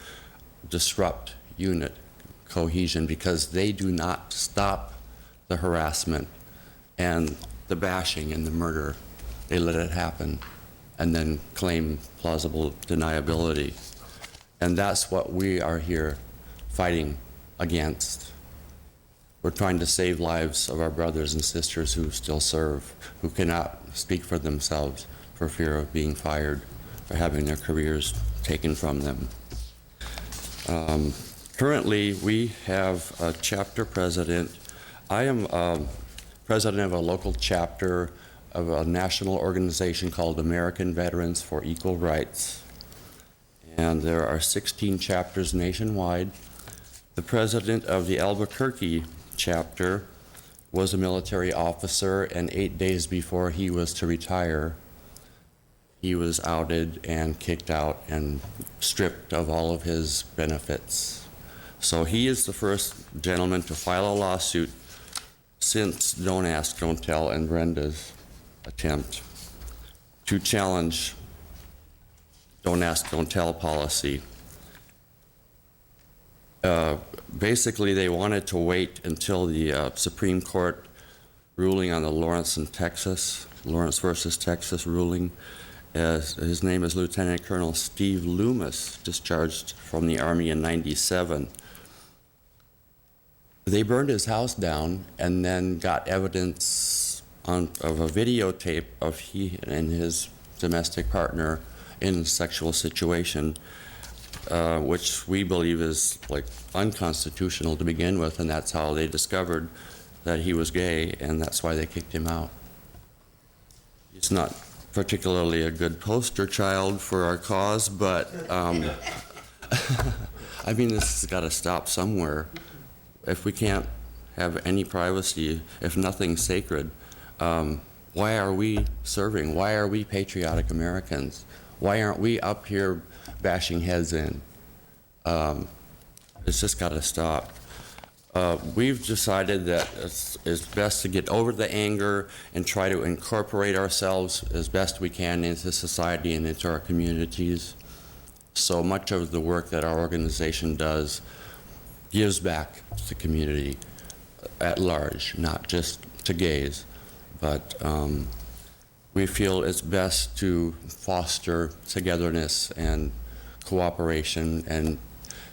disrupt unit cohesion because they do not stop the harassment and the bashing and the murder. They let it happen and then claim plausible deniability. And that's what we are here fighting against. We're trying to save lives of our brothers and sisters who still serve, who cannot speak for themselves for fear of being fired or having their careers taken from them. Currently, we have a chapter president. I am president of a local chapter of a national organization called American Veterans for Equal Rights. And there are 16 chapters nationwide. The president of the Albuquerque chapter was a military officer, and 8 days before he was to retire, he was outed and kicked out and stripped of all of his benefits. So he is the first gentleman to file a lawsuit since Don't Ask, Don't Tell and Brenda's attempt to challenge Don't Ask, Don't Tell policy. Basically, they wanted to wait until the Supreme Court ruling on the Lawrence versus Texas ruling. His name is Lieutenant Colonel Steve Loomis, discharged from the Army in '97. They burned his house down and then got evidence of a videotape of he and his domestic partner in a sexual situation, which we believe is like unconstitutional to begin with, and that's how they discovered that he was gay, and that's why they kicked him out. He's not particularly a good poster child for our cause, but I mean, this has got to stop somewhere. If we can't have any privacy, if nothing's sacred, why are we serving? Why are we patriotic Americans? Why aren't we up here bashing heads in? It's just got to stop. We've decided that it's best to get over the anger and try to incorporate ourselves as best we can into society and into our communities. So much of the work that our organization does gives back to the community at large, not just to gays, but we feel it's best to foster togetherness and cooperation, and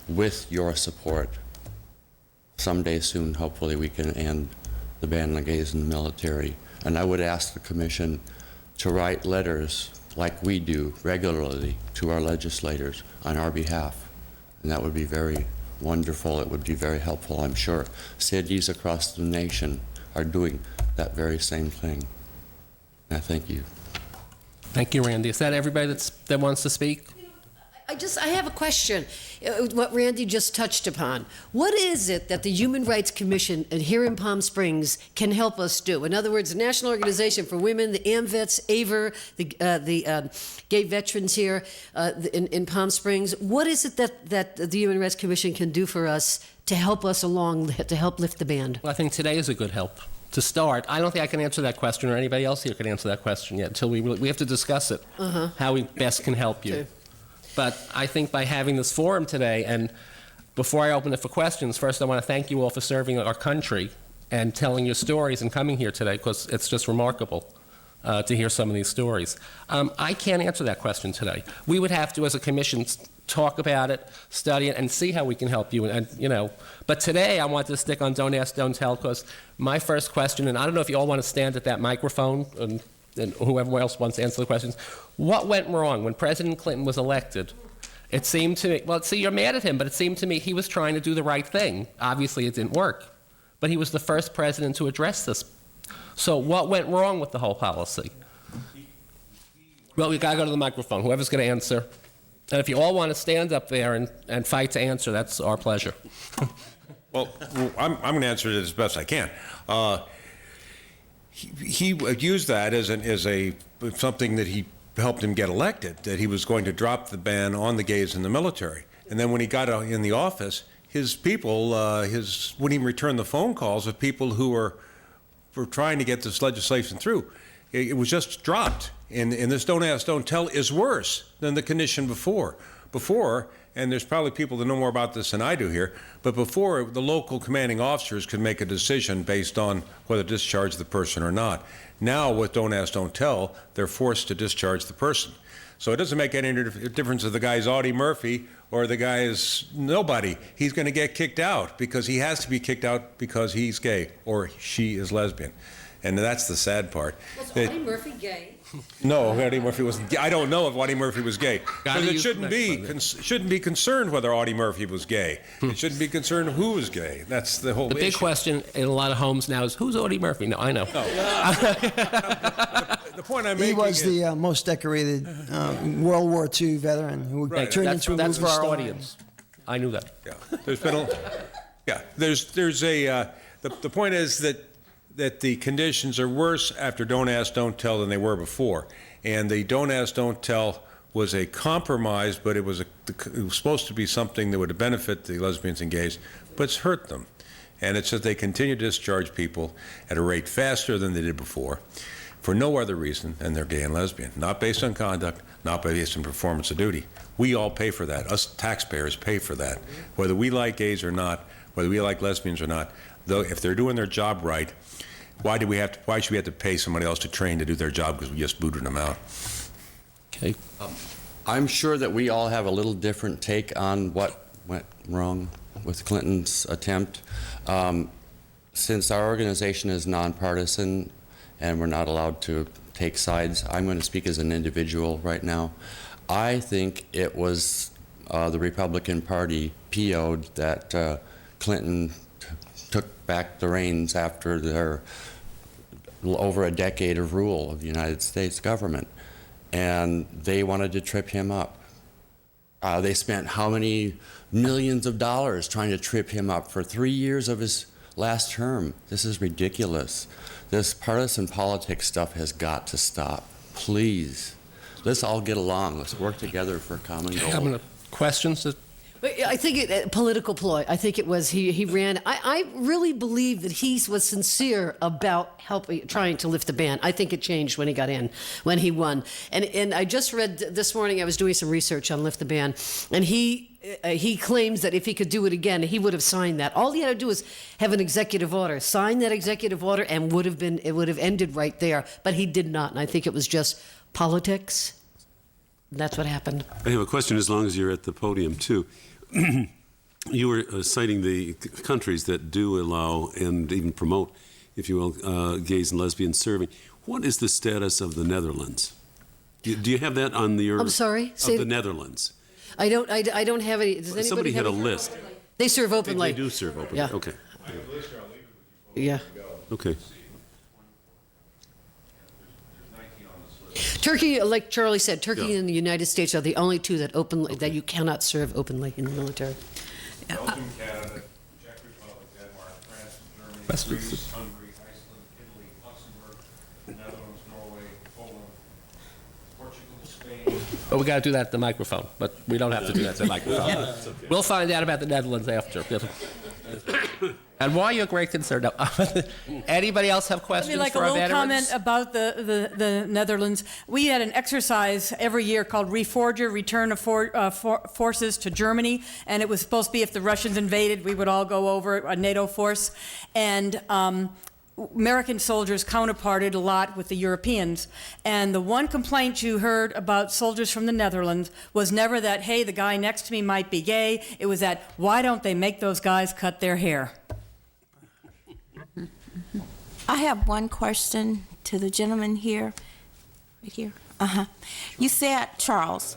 with your support, someday soon, hopefully, we can end the ban on gays in the military. And I would ask the Commission to write letters like we do regularly to our legislators on our behalf. And that would be very wonderful. It would be very helpful, I'm sure. Cities across the nation are doing that very same thing. And I thank you. Thank you, Randy. Is that everybody that wants to speak? I have a question, what Randy just touched upon. What is it that the Human Rights Commission here in Palm Springs can help us do? In other words, the National Organization for Women, the AMVETS, AVER, the gay veterans here in Palm Springs. What is it that the Human Rights Commission can do for us to help us along, to help lift the ban? Well, I think today is a good help. To start, I don't think I can answer that question, or anybody else here can answer that question yet, until we have to discuss it, how we best can help you. Okay. But I think by having this forum today, and before I open it for questions, first I want to thank you all for serving our country and telling your stories and coming here today, because it's just remarkable. to hear some of these stories. I can't answer that question today. We would have to, as a commission, talk about it, study it, and see how we can help you. And you know, but today I want to stick on Don't Ask, Don't Tell, because my first question, and I don't know if you all want to stand at that microphone, and whoever else wants to answer the questions. What went wrong when President Clinton was elected? It seemed to me, well, see, you're mad at him, but it seemed to me he was trying to do the right thing. Obviously, it didn't work. But he was the first president to address this. So what went wrong with the whole policy? Well, we got to go to the microphone, whoever's going to answer. And if you all want to stand up there and fight to answer, that's our pleasure. Well, I'm going to answer it as best I can. He used that as something that he helped him get elected, that he was going to drop the ban on the gays in the military. And then when he got in the office, his people, when he returned the phone calls of people who were trying to get this legislation through, it was just dropped. And this Don't Ask, Don't Tell is worse than the condition before. And there's probably people that know more about this than I do here, but before, the local commanding officers could make a decision based on whether to discharge the person or not. Now, with Don't Ask, Don't Tell, they're forced to discharge the person. So it doesn't make any difference if the guy's Audie Murphy or the guy is nobody. He's going to get kicked out because he has to be kicked out because he's gay or she is lesbian. And that's the sad part. Was Audie Murphy gay? No, Audie Murphy wasn't. I don't know if Audie Murphy was gay. Because it shouldn't be concerned whether Audie Murphy was gay. It shouldn't be concerned who was gay. That's the whole issue. The big question in a lot of homes now is, who's Audie Murphy? No, I know. No. The point I'm making He was the most decorated World War II veteran who turned into a that's movie for our star. audience. I knew that. Yeah, there's been the point is that the conditions are worse after Don't Ask, Don't Tell than they were before. And the Don't Ask, Don't Tell was a compromise, but it was supposed to be something that would benefit the lesbians and gays, but it's hurt them. And it's that they continue to discharge people at a rate faster than they did before for no other reason than they're gay and lesbian, not based on conduct, not based on performance of duty. We all pay for that. Us taxpayers pay for that. Whether we like gays or not, whether we like lesbians or not, though, if they're doing their job right, why should we have to pay somebody else to train to do their job because we just booted them out? Okay. I'm sure that we all have a little different take on what went wrong with Clinton's attempt. Since our organization is nonpartisan and we're not allowed to take sides, I'm going to speak as an individual right now. I think it was the Republican Party PO'd that Clinton took back the reins after their over a decade of rule of the United States government, and they wanted to trip him up. They spent how many millions of dollars trying to trip him up for 3 years of his last term. This is ridiculous. This partisan politics stuff has got to stop. Please, let's all get along. Let's work together for a common goal. Questions? I think political ploy. I think it was he ran. I really believe that he was sincere about trying to lift the ban. I think it changed when he got in, when he won. And I just read this morning, I was doing some research on lift the ban, and he claims that if he could do it again, he would have signed that. All he had to do was have an executive order, sign that executive order, and it would have ended right there. But he did not, and I think it was just politics. That's what happened. I have a question as long as you're at the podium, too. You were citing the countries that do allow and even promote, if you will, gays and lesbians serving. What is the status of the Netherlands? Do you have that on your... I'm sorry? Of the Netherlands. I don't have any... Does anybody Somebody had have a list. They serve openly. They do serve openly. Yeah. Okay. Yeah. Okay. Turkey, like Charlie said, Turkey and the United States are the only two that you cannot serve openly in the military. Belgium, Canada, Czech Republic, Denmark, France, Germany, Greece, Hungary, Iceland, Italy, Luxembourg, Netherlands, Norway, Poland, Portugal, Spain. But we got to do that at the microphone. But we don't have to do that at the microphone. Okay. We'll find out about the Netherlands after. And why you're great concern? No. Anybody else have questions Maybe like for a our little veterans? comment about the Netherlands. We had an exercise every year called Reforger, Return of Forces to Germany, and it was supposed to be if the Russians invaded, we would all go over a NATO force. And American soldiers counterparted a lot with the Europeans, and the one complaint you heard about soldiers from the Netherlands was never that, hey, the guy next to me might be gay. It was that, why don't they make those guys cut their hair? I have one question to the gentleman here, right here. You said, Charles,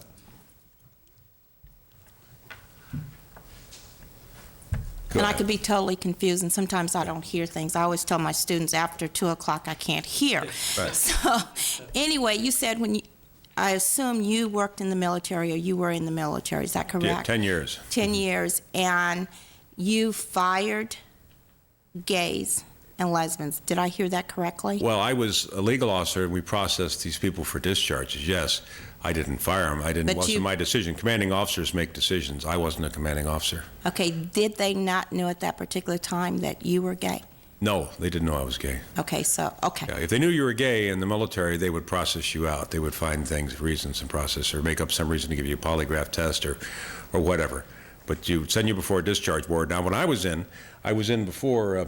and I could be totally confused, and sometimes I don't hear things. I always tell my students after 2 o'clock I can't hear. Right. So, anyway, you said I assume you worked in the military, or you were in the military, is that correct? Yeah, 10 years. 10 years, and you fired gays and lesbians. Did I hear that correctly? Well, I was a legal officer, and we processed these people for discharges, yes. I didn't fire them. It wasn't my decision. Commanding officers make decisions. I wasn't a commanding officer. Okay, did they not know at that particular time that you were gay? No, they didn't know I was gay. Okay, okay. Yeah, if they knew you were gay in the military, they would process you out. They would find things, reasons, and process, or make up some reason to give you a polygraph test or whatever. But you send you before a discharge board. Now, when I was in before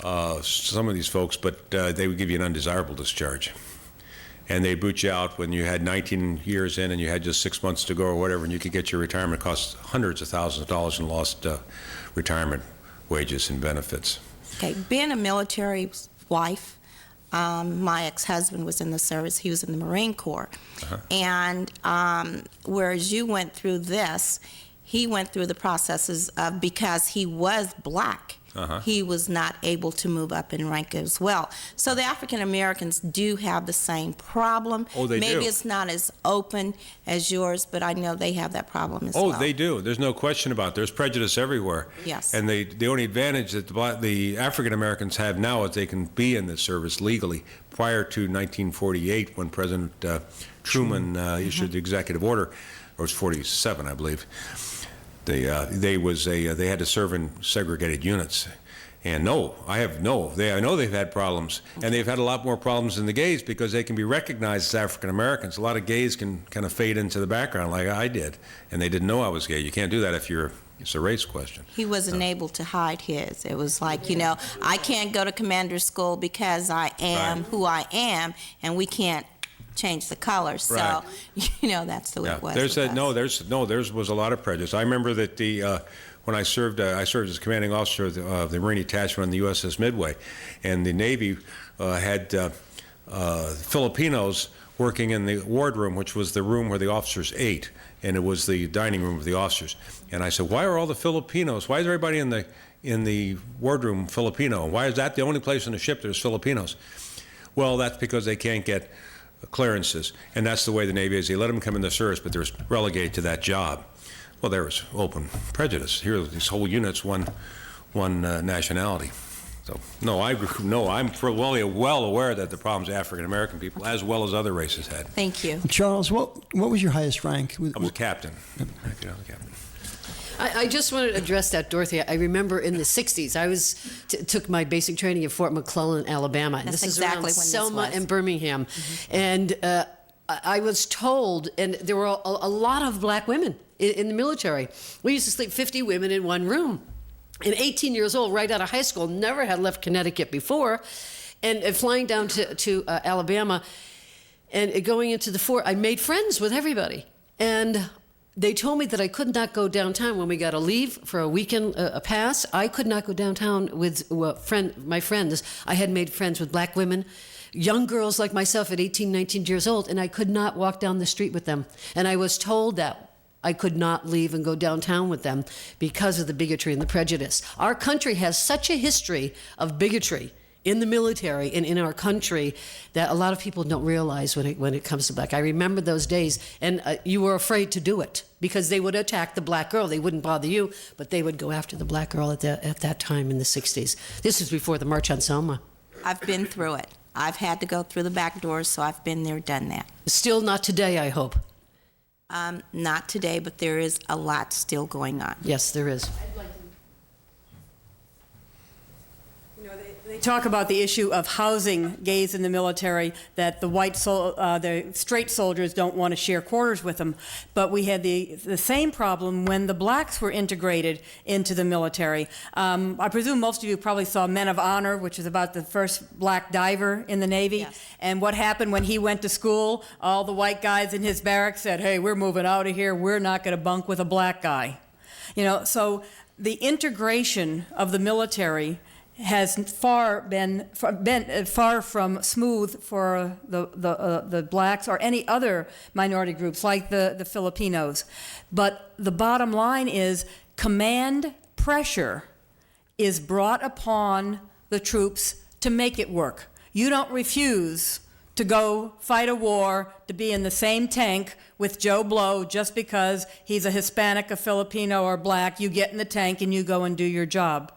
some of these folks, but they would give you an undesirable discharge. And they'd boot you out when you had 19 years in and you had just 6 months to go or whatever, and you could get your retirement. It costs hundreds of thousands of dollars in lost retirement wages and benefits. Okay, being a military wife, my ex-husband was in the service. He was in the Marine Corps. And whereas you went through this, he went through the processes of, because he was black, he was not able to move up in rank as well. So the African Americans do have the same problem. Oh, they do. Maybe it's not as open as yours, but I know they have that problem as well. Oh, they do. There's no question about it. There's prejudice everywhere. Yes. And the only advantage that the African Americans have now is they can be in the service legally. Prior to 1948, when President Truman issued the executive order, or it was 47, I believe, they had to serve in segregated units. And I know they've had problems, and they've had a lot more problems than the gays because they can be recognized as African Americans. A lot of gays can kind of fade into the background like I did, and they didn't know I was gay. You can't do that it's a race question. He wasn't able to hide his. It was like, I can't go to commander school because I am who I am, and we can't change the color. So, that's the way it was. There was a lot of prejudice. I remember that when I served as commanding officer of the Marine Detachment on the USS Midway, and the Navy had Filipinos working in the wardroom, which was the room where the officers ate, and it was the dining room of the officers. And I said, why are all the Filipinos? Why is everybody in the wardroom Filipino? Why is that the only place on the ship there's Filipinos? Well, that's because they can't get clearances, and that's the way the Navy is. They let them come in the service, but they're relegated to that job. Well, there was open prejudice. Here, these whole units, one nationality. So, I'm well aware that the problems African American people, as well as other races, had. Thank you. Charles, what was your highest rank? I was a captain. Captain. I just wanted to address that, Dorothy. I remember in the 60s, I took my basic training at Fort McClellan, Alabama. And That's this exactly is when around Selma this was. and Birmingham. And I was told, and there were a lot of black women in the military. We used to sleep 50 women in one room. And 18 years old, right out of high school, never had left Connecticut before. And flying down to Alabama and going into the fort, I made friends with everybody. And they told me that I could not go downtown when we got a leave for a weekend a pass. I could not go downtown with my friends. I had made friends with black women, young girls like myself at 18, 19 years old, and I could not walk down the street with them. And I was told that I could not leave and go downtown with them because of the bigotry and the prejudice. Our country has such a history of bigotry in the military and in our country that a lot of people don't realize when it comes to black. I remember those days, and you were afraid to do it because they would attack the black girl. They wouldn't bother you, but they would go after the black girl at that time in the 60s. This was before the March on Selma. I've been through it. I've had to go through the back doors, so I've been there, done that. Still not today, I hope. Not today, but there is a lot still going on. Yes, there is. They talk about the issue of housing gays in the military, that the straight soldiers don't want to share quarters with them. But we had the same problem when the blacks were integrated into the military. I presume most of you probably saw Men of Honor, which is about the first black diver in the Navy. Yes. And what happened when he went to school, all the white guys in his barracks said, hey, we're moving out of here. We're not going to bunk with a black guy. You know, so the integration of the military has been far from smooth for the blacks or any other minority groups like the Filipinos. But the bottom line is command pressure is brought upon the troops to make it work. You don't refuse to go fight a war, to be in the same tank with Joe Blow just because he's a Hispanic, a Filipino, or black. You get in the tank and you go and do your job.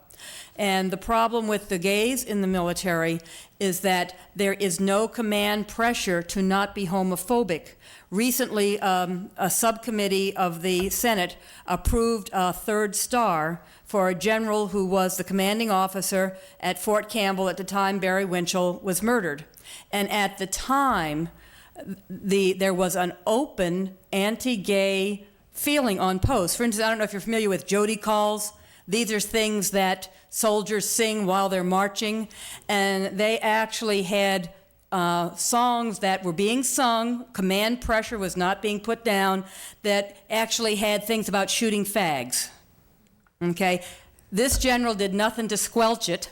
And the problem with the gays in the military is that there is no command pressure to not be homophobic. Recently, a subcommittee of the Senate approved a 3rd star for a general who was the commanding officer at Fort Campbell at the time Barry Winchell was murdered. And at the time, there was an open anti-gay feeling on post. For instance, I don't know if you're familiar with Jody calls. These are things that soldiers sing while they're marching, and they actually had songs that were being sung, command pressure was not being put down, that actually had things about shooting fags. Okay? This general did nothing to squelch it.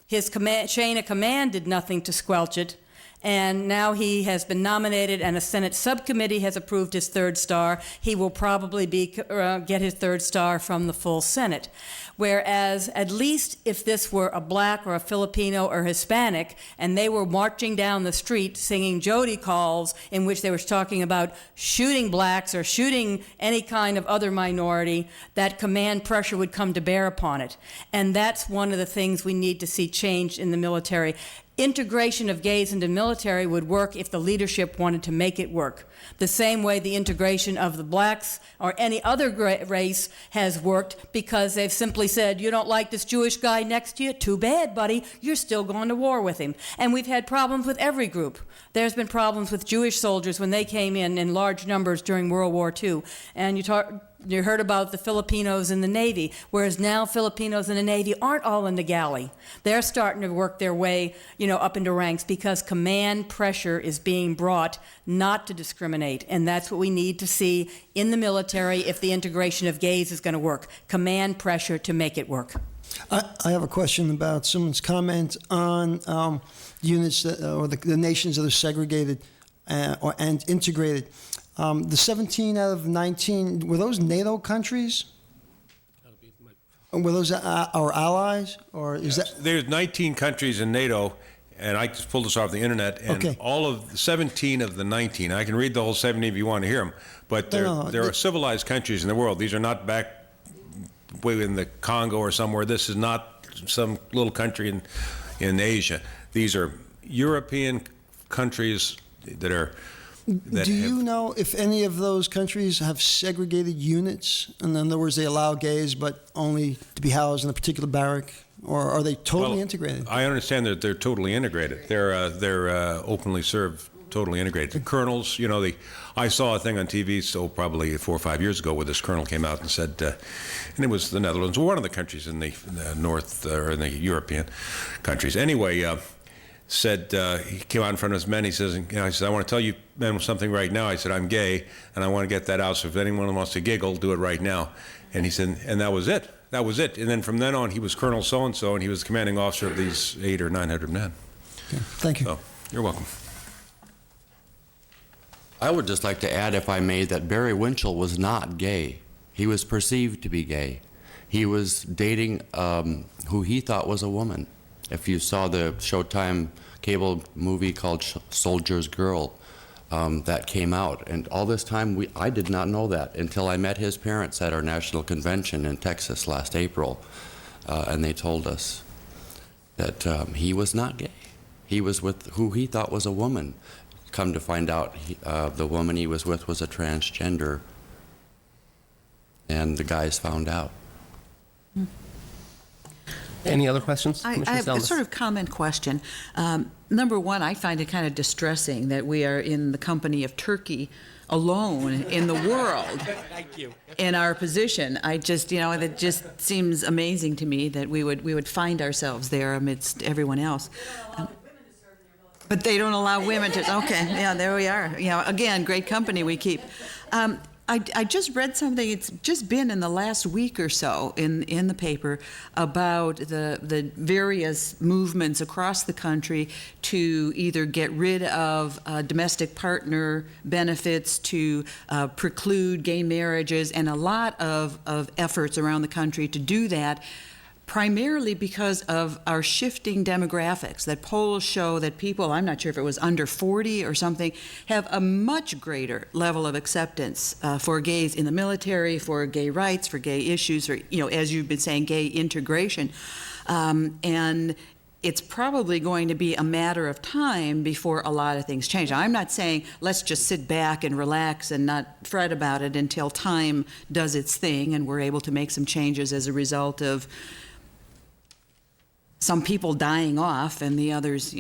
His chain of command did nothing to squelch it. And now he has been nominated, and a Senate subcommittee has approved his 3rd star. He will probably get his 3rd star from the full Senate. Whereas, at least if this were a black or a Filipino or Hispanic, and they were marching down the street singing Jody calls, in which they were talking about shooting blacks or shooting any kind of other minority, that command pressure would come to bear upon it. And that's one of the things we need to see changed in the military. Integration of gays into military would work if the leadership wanted to make it work. The same way the integration of the blacks or any other race has worked, because they've simply said, you don't like this Jewish guy next to you? Too bad, buddy. You're still going to war with him. And we've had problems with every group. There's been problems with Jewish soldiers when they came in large numbers during World War II. And you heard about the Filipinos in the Navy, whereas now Filipinos in the Navy aren't all in the galley. They're starting to work their way, up into ranks, because command pressure is being brought not to discriminate. And that's what we need to see in the military if the integration of gays is going to work. Command pressure to make it work. I have a question about someone's comment on units or the nations that are segregated and integrated. The 17 out of 19, were those NATO countries? Were those our allies, or is that? There's 19 countries in NATO, and I just pulled this off the internet, and Okay. all of 17 of the 19, I can read the whole 70 if you want to hear them, but there are civilized countries in the world. These are not back way in the Congo or somewhere. This is not some little country in Asia. These are European countries that are... Do you know if any of those countries have segregated units? In other words, they allow gays, but only to be housed in a particular barrack, or are they totally integrated? I understand that they're totally integrated. They're openly served, totally integrated. The colonels, I saw a thing on TV, probably 4 or 5 years ago, where this colonel came out and said, and it was the Netherlands, one of the countries in the north, or in the European countries. Anyway, said, he came out in front of his men, he says, I said, I want to tell you men something right now. I said, I'm gay, and I want to get that out, so if anyone wants to giggle, do it right now. And he said, and that was it. That was it. And then from then on, he was Colonel so-and-so, and he was the commanding officer of these 800 or 900 men. Okay. Thank you. So, you're welcome. I would just like to add, if I may, that Barry Winchell was not gay. He was perceived to be gay. He was dating who he thought was a woman. If you saw the Showtime cable movie called Soldier's Girl, that came out. And all this time, I did not know that until I met his parents at our national convention in Texas last April. And they told us that he was not gay. He was with who he thought was a woman. Come to find out, the woman he was with was a transgender. And the guys found out. Any other questions? I Commissioner have a Zelnis? sort of comment question. Number one, I find it kind of distressing that we are in the company of Turkey alone in the world. Thank you. In our position. I just, that just seems amazing to me that we would find ourselves there amidst everyone else. But they don't allow women to, okay, yeah, there we are. Again, great company we keep. I just read something, it's just been in the last week or so in the paper about the various movements across the country to either get rid of domestic partner benefits, to preclude gay marriages, and a lot of efforts around the country to do that, primarily because of our shifting demographics. That polls show that people, I'm not sure if it was under 40 or something, have a much greater level of acceptance for gays in the military, for gay rights, for gay issues, or, as you've been saying, gay integration. And it's probably going to be a matter of time before a lot of things change. I'm not saying let's just sit back and relax and not fret about it until time does its thing and we're able to make some changes as a result of some people dying off and the others,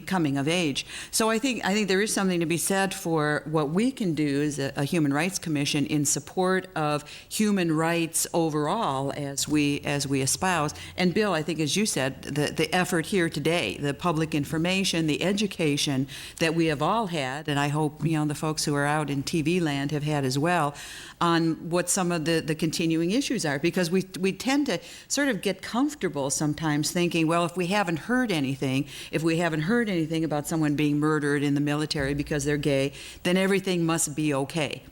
coming of age. So I think there is something to be said for what we can do as a Human Rights Commission in support of human rights overall as we espouse. And Bill, I think as you said, the effort here today, the public information, the education that we have all had, and I hope the folks who are out in TV land have had as well, on what some of the continuing issues are, because we tend to sort of get comfortable sometimes thinking, well, if we haven't heard anything about someone being murdered in the military because they're gay, then everything must be okay.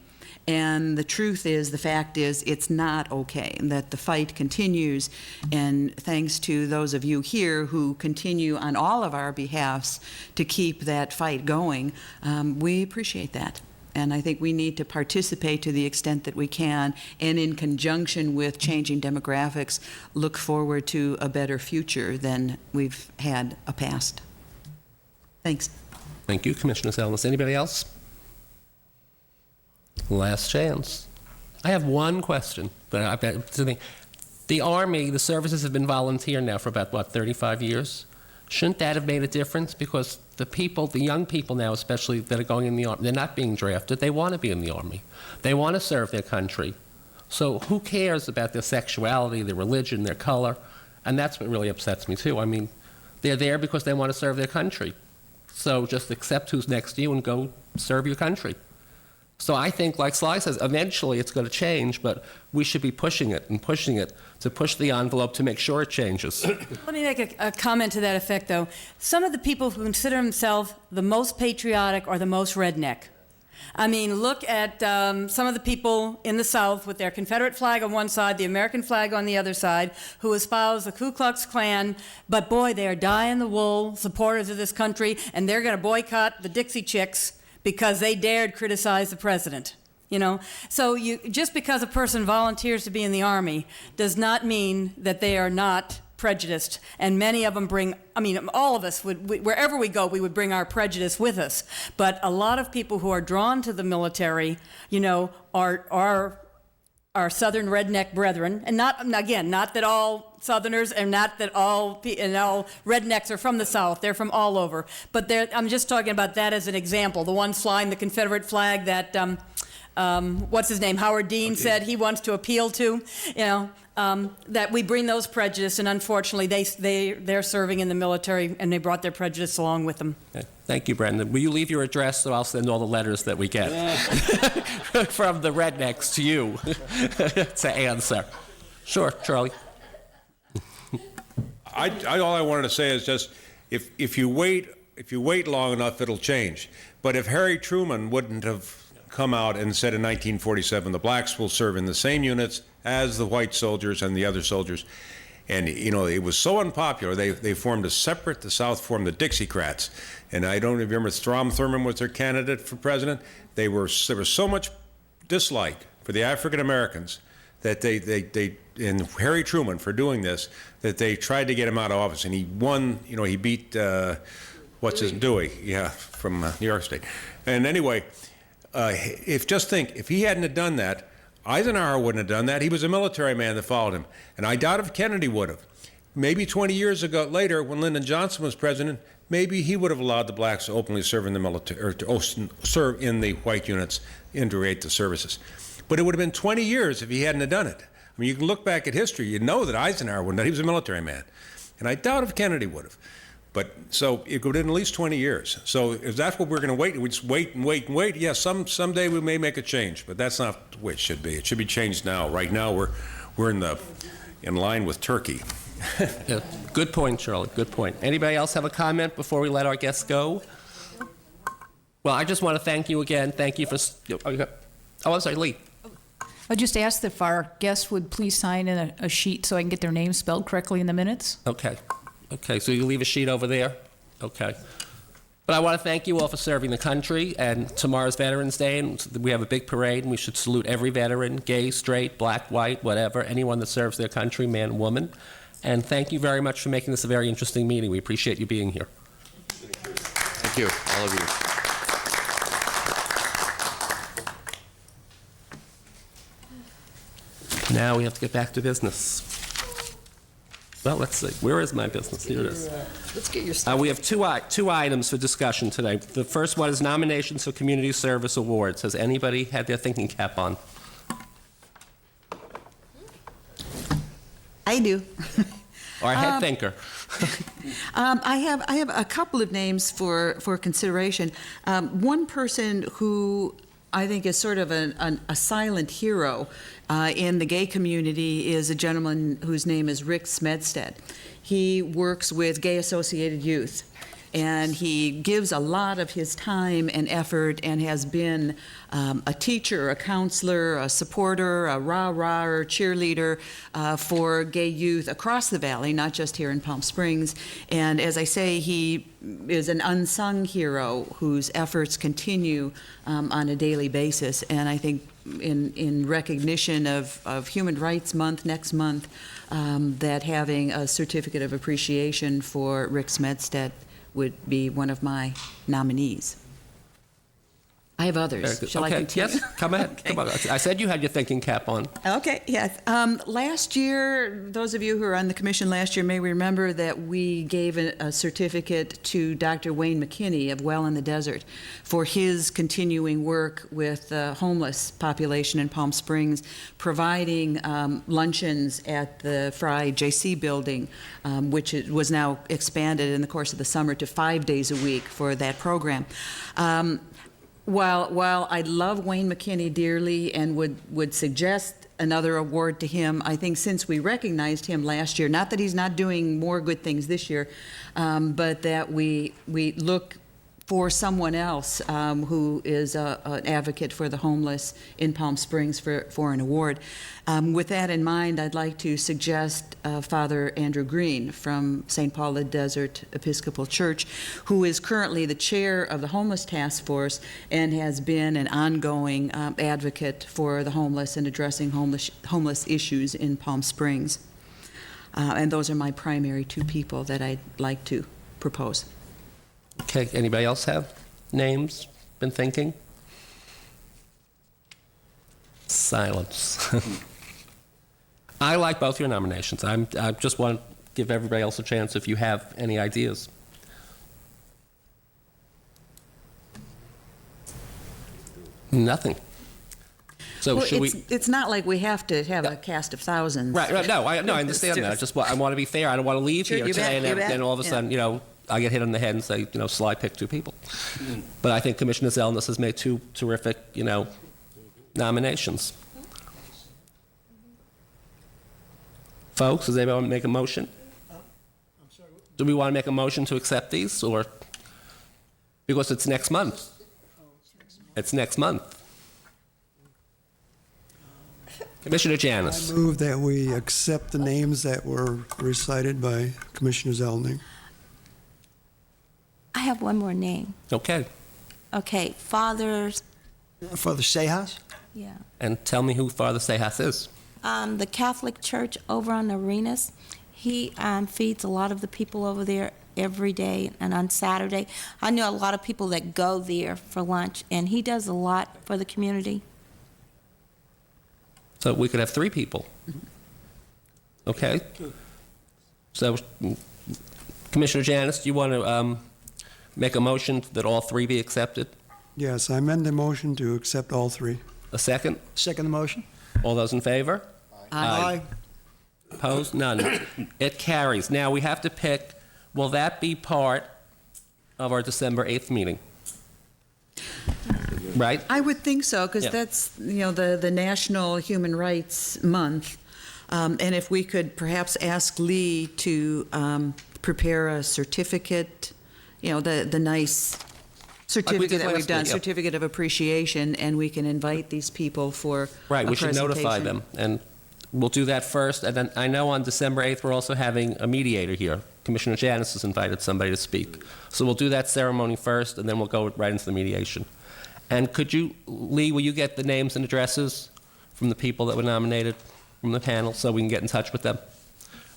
And the fact is, it's not okay, and that the fight continues. And thanks to those of you here who continue on all of our behalfs to keep that fight going, we appreciate that. And I think we need to participate to the extent that we can, and in conjunction with changing demographics, look forward to a better future than we've had a past. Thanks. Thank you, Commissioner Zelnis. Anybody else? Last chance. I have one question, but I bet the Army, the services have been volunteer now for about, 35 years? Shouldn't that have made a difference? Because the young people now, especially that are going in the Army, they're not being drafted. They want to be in the Army. They want to serve their country. So who cares about their sexuality, their religion, their color? And that's what really upsets me, too. I mean, they're there because they want to serve their country. So just accept who's next to you and go serve your country. So I think, like Sly says, eventually it's going to change, but we should be pushing it to push the envelope to make sure it changes. Let me make a comment to that effect, though. Some of the people who consider themselves the most patriotic are the most redneck. I mean, look at some of the people in the South with their Confederate flag on one side, the American flag on the other side, who espouse the Ku Klux Klan, but boy, they are dyed-in-the-wool supporters of this country, and they're going to boycott the Dixie Chicks because they dared criticize the president. So just because a person volunteers to be in the Army does not mean that they are not prejudiced. And many of them all of us wherever we go, we would bring our prejudice with us. But a lot of people who are drawn to the military, are Southern redneck brethren, and not that all Southerners and not that all rednecks are from the South. They're from all over. But I'm just talking about that as an example. The ones flying the Confederate flag that, what's his name, Howard Dean said he wants to appeal to, that we bring those prejudice, and unfortunately they're serving in the military, and they brought their prejudice along with them. Okay. Thank you, Brendan. Will you leave your address so I'll send all the letters that we get from the rednecks to you to answer? Sure, Charlie. All I wanted to say is just if you wait long enough, it'll change. But if Harry Truman wouldn't have come out and said in 1947, the blacks will serve in the same units as the white soldiers and the other soldiers, and it was so unpopular, they formed the South formed the Dixiecrats, and I don't remember, Strom Thurmond was their candidate for president. There was so much dislike for the African Americans that they and Harry Truman for doing this, that they tried to get him out of office, and he won. He beat Dewey, from New York State. And anyway, if he hadn't have done that, Eisenhower wouldn't have done that. He was a military man that followed him, and I doubt if Kennedy would have. maybe 20 years ago later, when Lyndon Johnson was president, maybe he would have allowed the blacks to openly serve in the military, or to serve in the white units, integrate the services. But it would have been 20 years if he hadn't have done it. I mean, you can look back at history, you know that Eisenhower wouldn't have. He was a military man. And I doubt if Kennedy would have. But so it would have been at least 20 years. So if that's what we're going to wait, we just wait and wait and wait. Yes, someday we may make a change, but that's not the way it should be. It should be changed now. Right now, we're in line with Turkey. Yeah, good point, Charlie. Good point. Anybody else have a comment before we let our guests go? Well, I just want to thank you again. Thank you for. Oh, I'm sorry, Lee. I just asked if our guests would please sign in a sheet so I can get their names spelled correctly in the minutes. Okay. Okay, so you leave a sheet over there? Okay. But I want to thank you all for serving the country, and tomorrow's Veterans Day, and we have a big parade, and we should salute every veteran, gay, straight, black, white, whatever, anyone that serves their country, man, woman. And thank you very much for making this a very interesting meeting. We appreciate you being here. Thank you, all of you. Now we have to get back to business. Well, let's see. Where is my business? Here it is. Let's get your stuff. We have two items for discussion today. The first one is nominations for Community Service Awards. Has anybody had their thinking cap on? I do. Or a head thinker? I have a couple of names for consideration. One person who I think is sort of a silent hero in the gay community is a gentleman whose name is Rick Smedstead. He works with Gay Associated Youth, and he gives a lot of his time and effort and has been a teacher, a counselor, a supporter, a rah-rah or cheerleader for gay youth across the valley, not just here in Palm Springs. And as I say, he is an unsung hero whose efforts continue on a daily basis. And I think in recognition of Human Rights Month next month, that having a certificate of appreciation for Rick Smedstead would be one of my nominees. I have others. Shall I continue? Yes, come ahead. Okay. Come on. I said you had your thinking cap on. Okay, yes. Last year, those of you who were on the commission last year may remember that we gave a certificate to Dr. Wayne McKinney of Well in the Desert for his continuing work with the homeless population in Palm Springs, providing luncheons at the Fry J.C. building, which was now expanded in the course of the summer to 5 days a week for that program. While I love Wayne McKinney dearly and would suggest another award to him, I think since we recognized him last year, not that he's not doing more good things this year, but that we look for someone else who is an advocate for the homeless in Palm Springs for an award. With that in mind, I'd like to suggest Father Andrew Green from St. Paul Desert Episcopal Church, who is currently the chair of the Homeless Task Force and has been an ongoing advocate for the homeless and addressing homeless issues in Palm Springs. And those are my primary two people that I'd like to propose. Okay, anybody else have names? Been thinking? Silence. I like both your nominations. I just want to give everybody else a chance if you have any ideas. Nothing. So Well, should we? it's not like we have to have a cast of thousands. Right. No, I understand that. I want to be fair. I don't want to leave Sure, here you today bet, and then all of a sudden, I get hit on the head and say, so I pick two people. But I think Commissioner Zellness has made two terrific, nominations. Folks, does anybody want to make a motion? Do we want to make a motion to accept these, or because it's next month? It's next month. Commissioner Janis. I move that we accept the names that were recited by Commissioner Zellner. I have one more name. Okay. Okay, Father, Father Sejas? yeah. And tell me who Father Sejas is. The Catholic Church over on Arenas, he feeds a lot of the people over there every day and on Saturday. I know a lot of people that go there for lunch, and he does a lot for the community. So we could have three people. Okay. So, Commissioner Janice, do you want to make a motion that all three be accepted? Yes, I amend the motion to accept all three. A second? Second the motion? All those in favor? Aye. Opposed? None. It carries. Now, we have to pick, will that be part of our December 8th meeting? Right? I would think so, because Yeah. that's, the National Human Rights Month. And if we could perhaps ask Lee to prepare a certificate, the nice certificate that we've done, last week, yeah. certificate of appreciation, and we can invite these people for Right, a we should notify presentation. them, and we'll do that first, and then I know on December 8th, we're also having a mediator here. Commissioner Janice has invited somebody to speak. So we'll do that ceremony first, and then we'll go right into the mediation. And could you, Lee, will you get the names and addresses from the people that were nominated from the panel, so we can get in touch with them?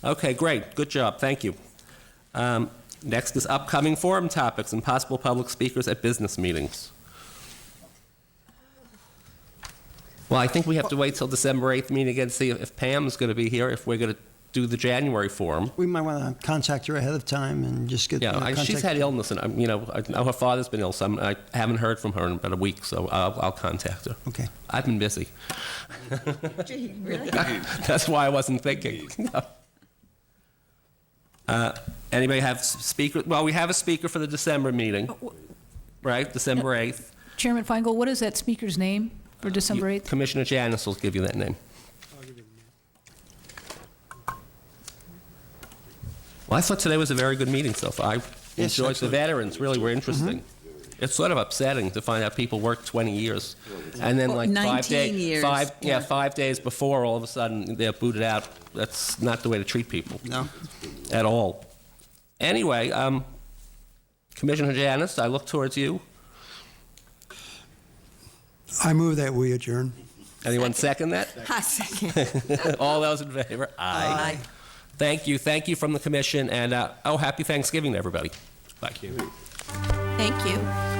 Okay, great, good job, thank you. Next is upcoming forum topics and possible public speakers at business meetings. Well, I think we have to wait till December 8th meeting again to see if Pam's going to be here, if we're going to do the January forum. We might want to contact her ahead of time and just get. Yeah, contact. she's had illness, and I know her father's been ill, so I haven't heard from her in about a week, so I'll contact her. Okay. I've been busy. Gee, really? That's why I wasn't thinking. Anybody have speaker? Well, we have a speaker for the December meeting, right? December 8th. Chairman Feingold, what is that speaker's name for December 8th? Commissioner Janice will give you that name. Well, I thought today was a very good meeting so far. I Yes, enjoyed the excellent. veterans, really were interesting. It's sort of upsetting to find out people worked 20 years. And then Well, like 19 years, yeah. 5 days before, all of a sudden, they're booted out. That's not the way to treat people No. at all. Anyway, Commissioner Janice, I look towards you. I move that we adjourn. Anyone second that? I second. All those in favor? Aye. Thank you. Thank you from the commission, and happy Thanksgiving to everybody. Bye. Thank you.